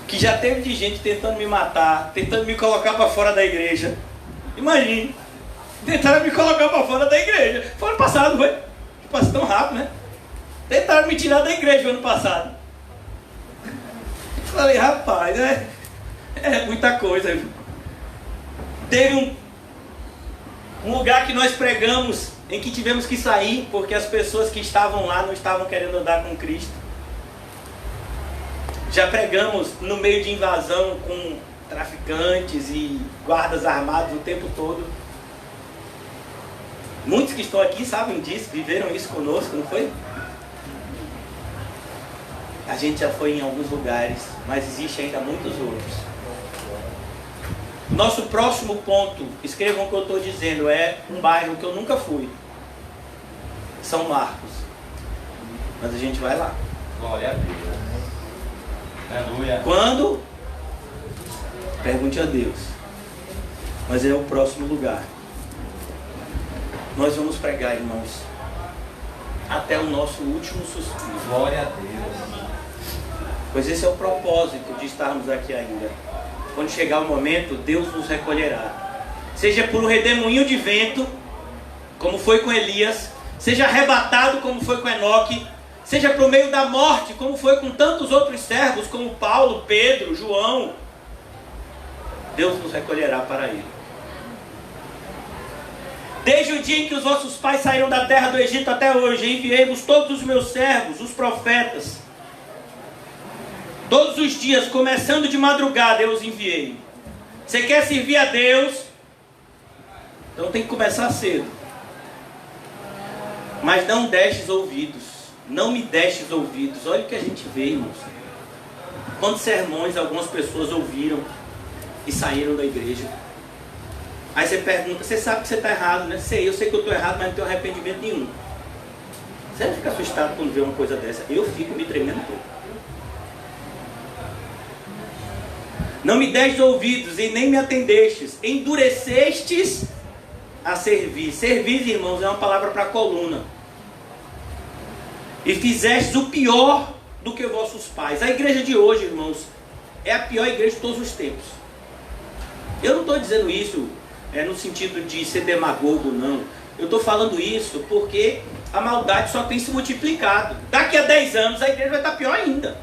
Que já teve de gente tentando me matar, tentando me colocar para fora da igreja. Imagine, tentaram me colocar para fora da igreja. Foi ano passado, foi? Passou tão rápido, né? Tentaram me tirar da igreja no ano passado. Falei, rapaz, é muita coisa. Teve um lugar que nós pregamos, em que tivemos que sair, porque as pessoas que estavam lá não estavam querendo andar com Cristo. Já pregamos no meio de invasão com traficantes e guardas armados o tempo todo. Muitos que estão aqui sabem disso, viveram isso conosco, não foi? A gente já foi em alguns lugares, mas existe ainda muitos outros. Nosso próximo ponto, escrevam o que eu estou dizendo, é um bairro que eu nunca fui. São Marcos. Mas a gente vai lá. Glória a Deus. Aleluia. Quando? Pergunte a Deus. Mas é o próximo lugar. Nós vamos pregar, irmãos, até o nosso último suspiro. Glória a Deus. Pois esse é o propósito de estarmos aqui ainda. Quando chegar o momento, Deus nos recolherá. Seja por um redemoinho de vento, como foi com Elias, seja arrebatado, como foi com Enoque, seja por meio da morte, como foi com tantos outros servos, como Paulo, Pedro, João, Deus nos recolherá para Ele. Desde o dia em que os vossos pais saíram da terra do Egito até hoje, enviei-vos todos os meus servos, os profetas. Todos os dias, começando de madrugada, eu os enviei. Você quer servir a Deus? Então tem que começar cedo. Mas não deixes ouvidos. Não me deixes ouvidos. Olha o que a gente vê, irmãos. Quantos sermões algumas pessoas ouviram e saíram da igreja. Aí você pergunta, você sabe que você está errado, né? Eu sei que eu estou errado, mas não tenho arrependimento nenhum. Você fica assustado quando vê uma coisa dessa? Eu fico me tremendo todo. Não me deste ouvidos e nem me atendestes. Endurecestes a servir. Servir, irmãos, é uma palavra para coluna. E fizestes o pior do que vossos pais. A igreja de hoje, irmãos, é a pior igreja de todos os tempos. Eu não estou dizendo isso no sentido de ser demagogo, não. Eu estou falando isso porque a maldade só tem se multiplicado. Daqui a 10 anos a igreja vai estar pior ainda.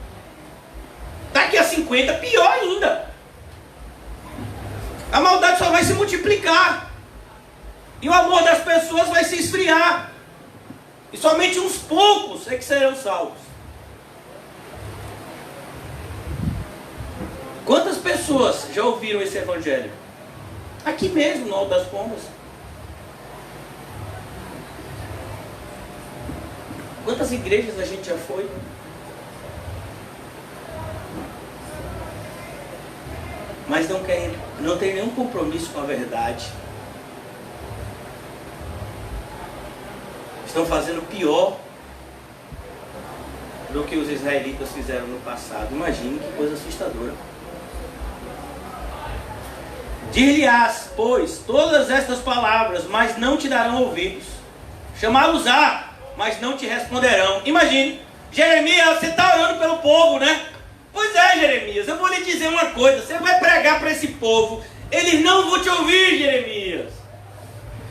Daqui daqui a 50, pior ainda. A maldade só vai se multiplicar. E o amor das pessoas vai se esfriar. E somente uns poucos é que serão salvos. Quantas pessoas já ouviram esse evangelho? Aqui mesmo, no Alto das Pombas. Quantas igrejas a gente já foi? Mas não tem nenhum compromisso com a verdade. Estão fazendo pior do que os israelitas fizeram no passado. Imagine que coisa assustadora. Dir-lhe-ás, pois, todas estas palavras, mas não te darão ouvidos. Chamá-los-á, mas não te responderão. Imagine, Jeremias, você está orando pelo povo, né? Pois é, Jeremias, eu vou lhe dizer uma coisa. Você vai pregar para esse povo, eles não vão te ouvir, Jeremias.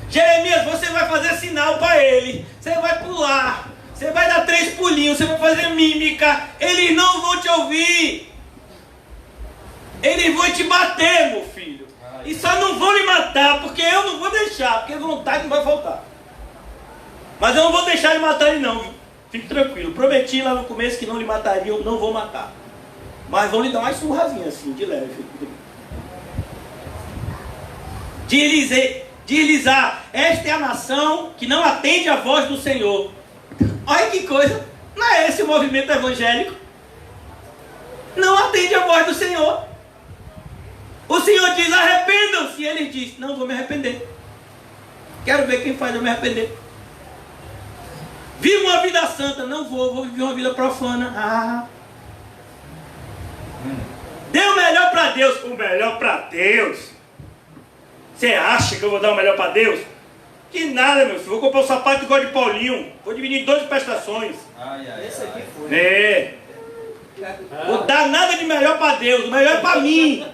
Jeremias, você vai fazer sinal para ele. Você vai pular, você vai dar 3 pulinhos, você vai fazer mímica. Eles não vão te ouvir. Eles vão te bater, meu filho. E só não vão lhe matar, porque eu não vou deixar, porque vontade não vai faltar. Mas eu não vou deixar de matar ele não, viu? Fique tranquilo. Prometi lá no começo que não lhe mataria, eu não vou matar. Mas vão lhe dar uma surrazinha assim, de leve. Dir-lhes-á, esta é a nação que não atende à voz do Senhor. Olha que coisa. Não é esse o movimento evangélico? Não atende à voz do Senhor. O Senhor diz, arrependam-se. E ele diz, não vou me arrepender. Quero ver quem faz eu me arrepender. Viva uma vida santa. Não vou viver uma vida profana. Dê o melhor para Deus. O melhor para Deus? Você acha que eu vou dar o melhor para Deus? Que nada, meu filho. Vou comprar um sapato igual de Paulinho. Vou dividir em 2 prestações. Esse aqui foi. Vou dar nada de melhor para Deus. O melhor é para mim.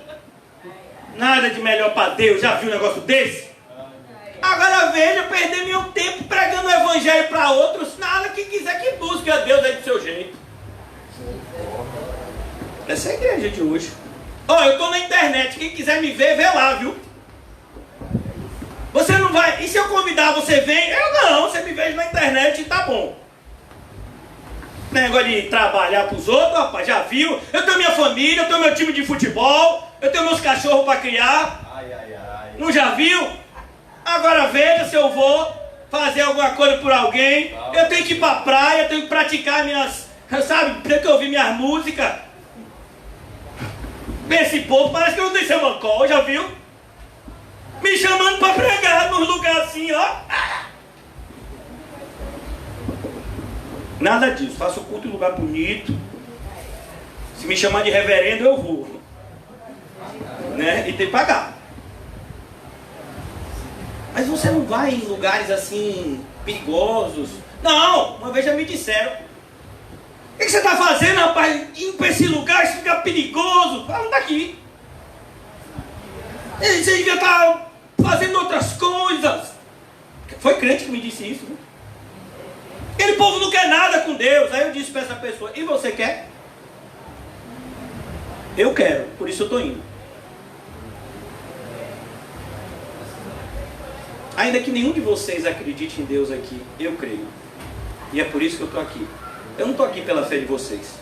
Nada de melhor para Deus. Já viu um negócio desse? Agora veja, perder meu tempo pregando o evangelho para outros. Nada, que quiser que busque a Deus aí do seu jeito. Essa é a igreja de hoje. Eu estou na internet. Quem quiser me ver, vê lá, viu? Você não vai... E se eu convidar, você vem? Eu não. Você me veja na internet e tá bom. Negócio de trabalhar para os outros, rapaz, já viu? Eu tenho minha família, eu tenho meu time de futebol, eu tenho meus cachorros para criar. Não já viu? Agora veja se eu vou fazer alguma coisa por alguém. Eu tenho que ir para a praia, eu tenho que praticar minhas... Sabe, tenho que ouvir minhas músicas. Esse povo parece que eu não tenho semancol, já viu? Me chamando para pregar nos lugares assim, ó. Nada disso. Faço o culto em lugar bonito. Se me chamar de reverendo, eu vou. Né? E tem que pagar. Mas você não vai em lugares assim, perigosos. Não, uma vez já me disseram. O que você está fazendo, rapaz? Indo para esse lugar, isso fica perigoso. Fala daqui. Você devia estar fazendo outras coisas. Foi crente que me disse isso, né? Aquele povo não quer nada com Deus. Aí eu disse para essa pessoa, e você quer? Eu quero, por isso eu estou indo. Ainda que nenhum de vocês acredite em Deus aqui, eu creio. E é por isso que eu estou aqui. Eu não estou aqui pela fé de vocês.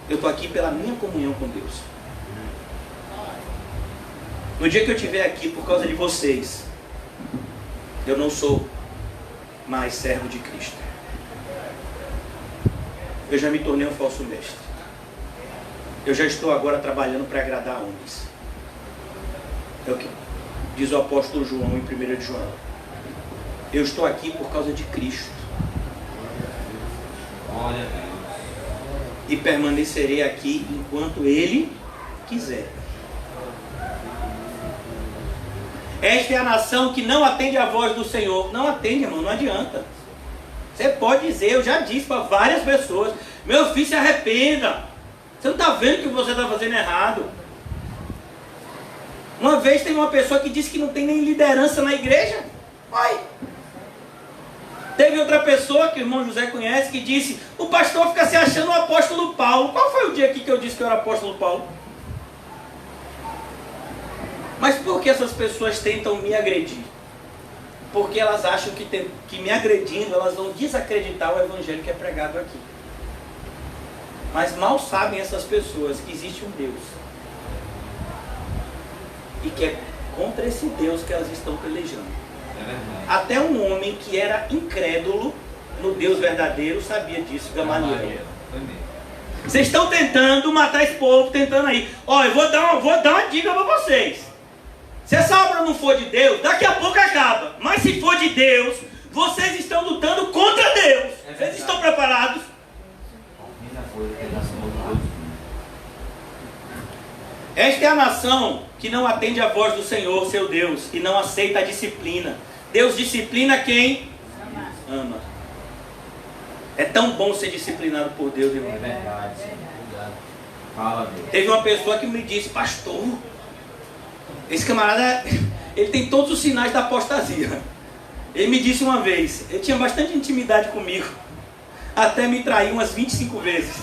Eu estou aqui pela minha comunhão com Deus. No dia que eu estiver aqui por causa de vocês, eu não sou mais servo de Cristo. Eu já me tornei um falso mestre. Eu já estou agora trabalhando para agradar homens. É o que diz o apóstolo João em 1 de João. Eu estou aqui por causa de Cristo. Glória a Deus. E permanecerei aqui enquanto Ele quiser. Esta é a nação que não atende à voz do Senhor. Não atende, irmão, não adianta. Você pode dizer, eu já disse para várias pessoas, meu filho, se arrependa. Você não está vendo que você está fazendo errado. Uma vez teve uma pessoa que disse que não tem nem liderança na igreja. Olha. Teve outra pessoa que o irmão José conhece que disse: o pastor fica se achando o apóstolo Paulo. Qual foi o dia aqui que eu disse que eu era apóstolo Paulo? Mas por que essas pessoas tentam me agredir? Porque elas acham que me agredindo, elas vão desacreditar o evangelho que é pregado aqui. Mas mal sabem essas pessoas que existe um Deus. E que é contra esse Deus que elas estão pelejando. É verdade. Até um homem que era incrédulo no Deus verdadeiro sabia disso, Gamaliel. Foi mesmo. Vocês estão tentando matar esse povo, tentando aí. Ó, eu vou dar uma dica para vocês. Se essa obra não for de Deus, daqui a pouco acaba. Mas se for de Deus, vocês estão lutando contra Deus. Vocês estão preparados? Esta é a nação que não atende a voz do Senhor, seu Deus, e não aceita a disciplina. Deus disciplina quem ama. É tão bom ser disciplinado por Deus, irmão. É verdade. Obrigado. Fala, Deus. Teve uma pessoa que me disse: pastor, esse camarada, ele tem todos os sinais da apostasia. Ele me disse uma vez, ele tinha bastante intimidade comigo, até me trair umas 25 vezes.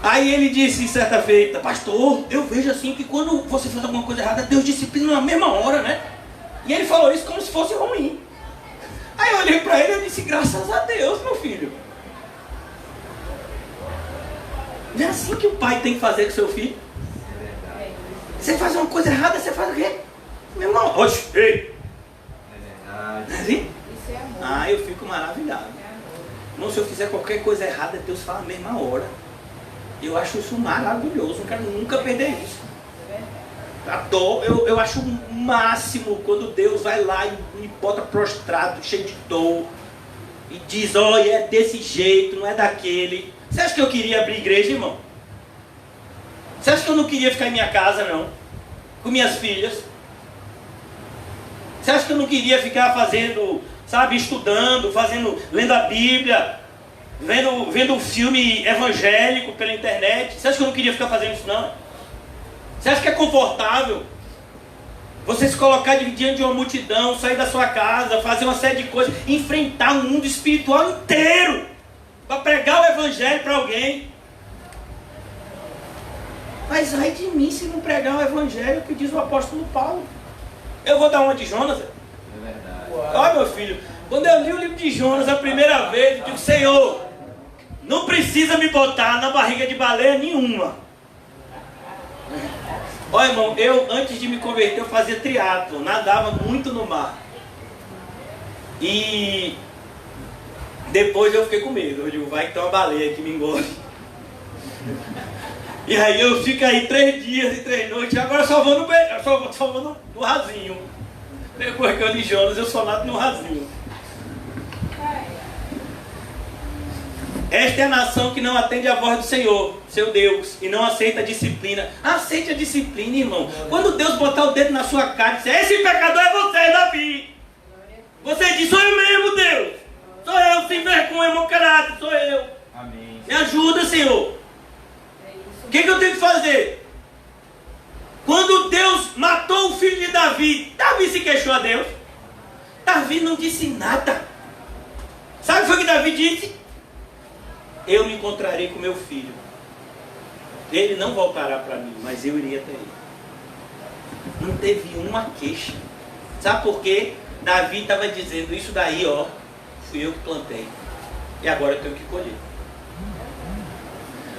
Aí ele disse certa feita: pastor, eu vejo assim que quando você faz alguma coisa errada, Deus disciplina na mesma hora, né? E ele falou isso como se fosse ruim. Aí eu olhei para ele e disse: graças a Deus, meu filho. Não é assim que o pai tem que fazer com seu filho? Você faz uma coisa errada, você faz o quê? Meu irmão, oxe, ei! É verdade. Não é assim? Ah, eu fico maravilhado. Irmão, se eu fizer qualquer coisa errada, Deus fala na mesma hora. Eu acho isso maravilhoso, não quero nunca perder isso. Eu acho o máximo quando Deus vai lá e me bota prostrado, cheio de dor, e diz: olha, é desse jeito, não é daquele. Você acha que eu queria abrir igreja, irmão? Você acha que eu não queria ficar em minha casa, não? Com minhas filhas? Você acha que eu não queria ficar fazendo, sabe, estudando, lendo a Bíblia, vendo um filme evangélico pela internet? Você acha que eu não queria ficar fazendo isso, não? Você acha que é confortável você se colocar diante de uma multidão, sair da sua casa, fazer uma série de coisas, enfrentar o mundo espiritual inteiro para pregar o evangelho para alguém? Mas ai de mim se não pregar o evangelho que diz o apóstolo Paulo. Eu vou dar uma de Jonas. É verdade. Olha, meu filho, quando eu li o livro de Jonas a primeira vez, eu digo: Senhor, não precisa me botar na barriga de baleia nenhuma. Olha, irmão, eu antes de me converter eu fazia triatlo, nadava muito no mar. E depois eu fiquei com medo. Eu digo: vai que tem uma baleia que me engole. E aí eu fico aí 3 dias e 3 noites, e agora eu só vou no rasinho. Depois que eu li Jonas, eu só nado no rasinho. Esta é a nação que não atende a voz do Senhor, seu Deus, e não aceita a disciplina. Aceite a disciplina, irmão. Quando Deus botar o dedo na sua cara e disser: esse pecador é você, Davi. Você diz: sou eu mesmo, Deus. Sou eu, sem vergonha, mau caráter, sou eu. Amém. Me ajuda, Senhor. O que eu tenho que fazer? Quando Deus matou o filho de Davi, Davi se queixou a Deus? Davi não disse nada. Sabe o que foi que Davi disse? Eu me encontrarei com meu filho. Ele não voltará para mim, mas eu iria até ele. Não teve uma queixa. Sabe por quê? Davi estava dizendo: isso daí, ó, fui eu que plantei. E agora eu tenho que colher.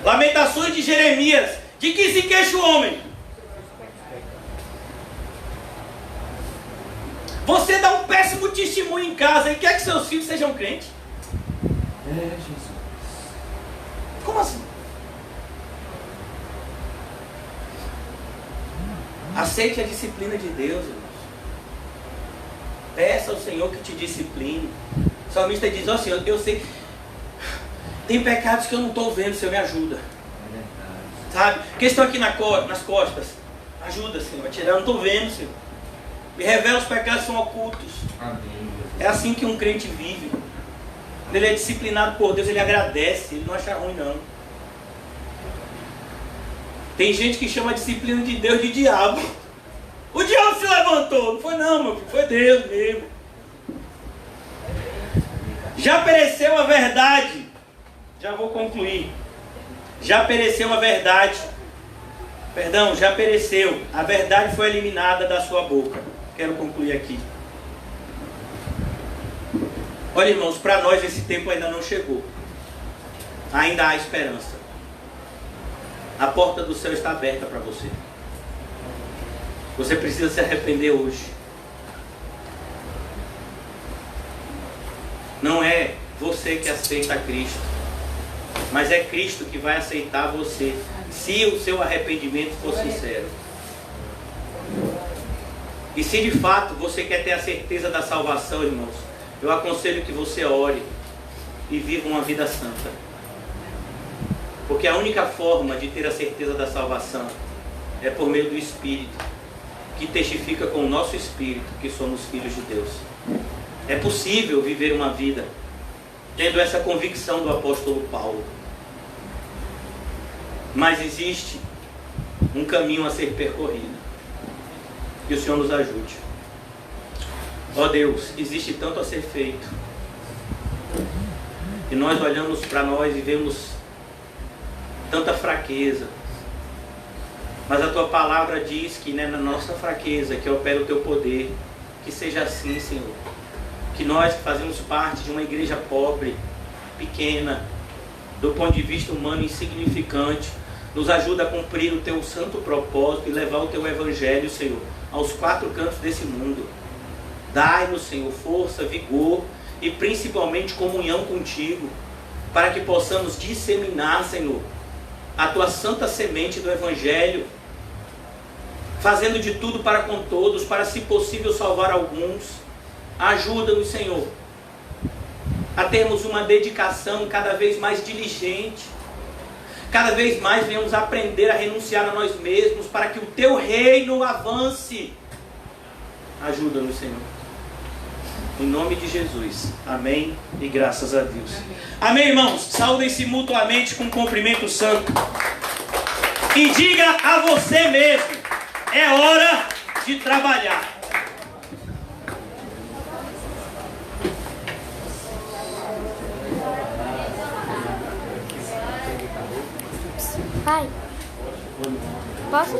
Lamentações de Jeremias: de que se queixa o homem? Você dá um péssimo testemunho em casa e quer que seus filhos sejam crentes? É, Jesus. Como assim? Aceite a disciplina de Deus, irmãos. Peça ao Senhor que te discipline. O salmista diz: ó Senhor, eu sei, tem pecados que eu não estou vendo, Senhor, me ajuda. É verdade. Sabe? Que estão aqui nas costas. Ajuda, Senhor, a tirar, eu não estou vendo, Senhor. Me revela os pecados que são ocultos. Amém. É assim que um crente vive. Quando ele é disciplinado por Deus, ele agradece, ele não acha ruim, não. Tem gente que chama a disciplina de Deus de diabo. O diabo se levantou. Não foi não, meu filho, foi Deus mesmo. Já pereceu a verdade. Já vou concluir. Já pereceu a verdade. Perdão, já pereceu. A verdade foi eliminada da sua boca. Quero concluir aqui. Olha, irmãos, para nós esse tempo ainda não chegou. Ainda há esperança. A porta do céu está aberta para você. Você precisa se arrepender hoje. Não é você que aceita Cristo, mas é Cristo que vai aceitar você, se o seu arrependimento for sincero. E se de fato você quer ter a certeza da salvação, irmãos, eu aconselho que você ore e viva uma vida santa. Porque a única forma de ter a certeza da salvação é por meio do Espírito, que testifica com o nosso Espírito que somos filhos de Deus. É possível viver uma vida tendo essa convicção do apóstolo Paulo. Mas existe um caminho a ser percorrido. Que o Senhor nos ajude. Ó Deus, existe tanto a ser feito. E nós olhamos para nós e vemos tanta fraqueza. Mas a Tua palavra diz que na nossa fraqueza que opera o Teu poder. Que seja assim, Senhor. Que nós que fazemos parte de uma igreja pobre, pequena, do ponto de vista humano insignificante, nos ajuda a cumprir o Teu santo propósito e levar o Teu evangelho, Senhor, aos 4 cantos desse mundo. Dai-nos, Senhor, força, vigor e principalmente comunhão contigo, para que possamos disseminar, Senhor, a Tua santa semente do evangelho, fazendo de tudo para com todos, para, se possível, salvar alguns. Ajuda-nos, Senhor, a termos uma dedicação cada vez mais diligente. Cada vez mais venhamos aprender a renunciar a nós mesmos para que o Teu reino avance. Ajuda-nos, Senhor. Em nome de Jesus. Amém e graças a Deus. Amém, irmãos. Saúdem-se mutuamente com um cumprimento santo. E diga a você mesmo: é hora de trabalhar. Pai, posso?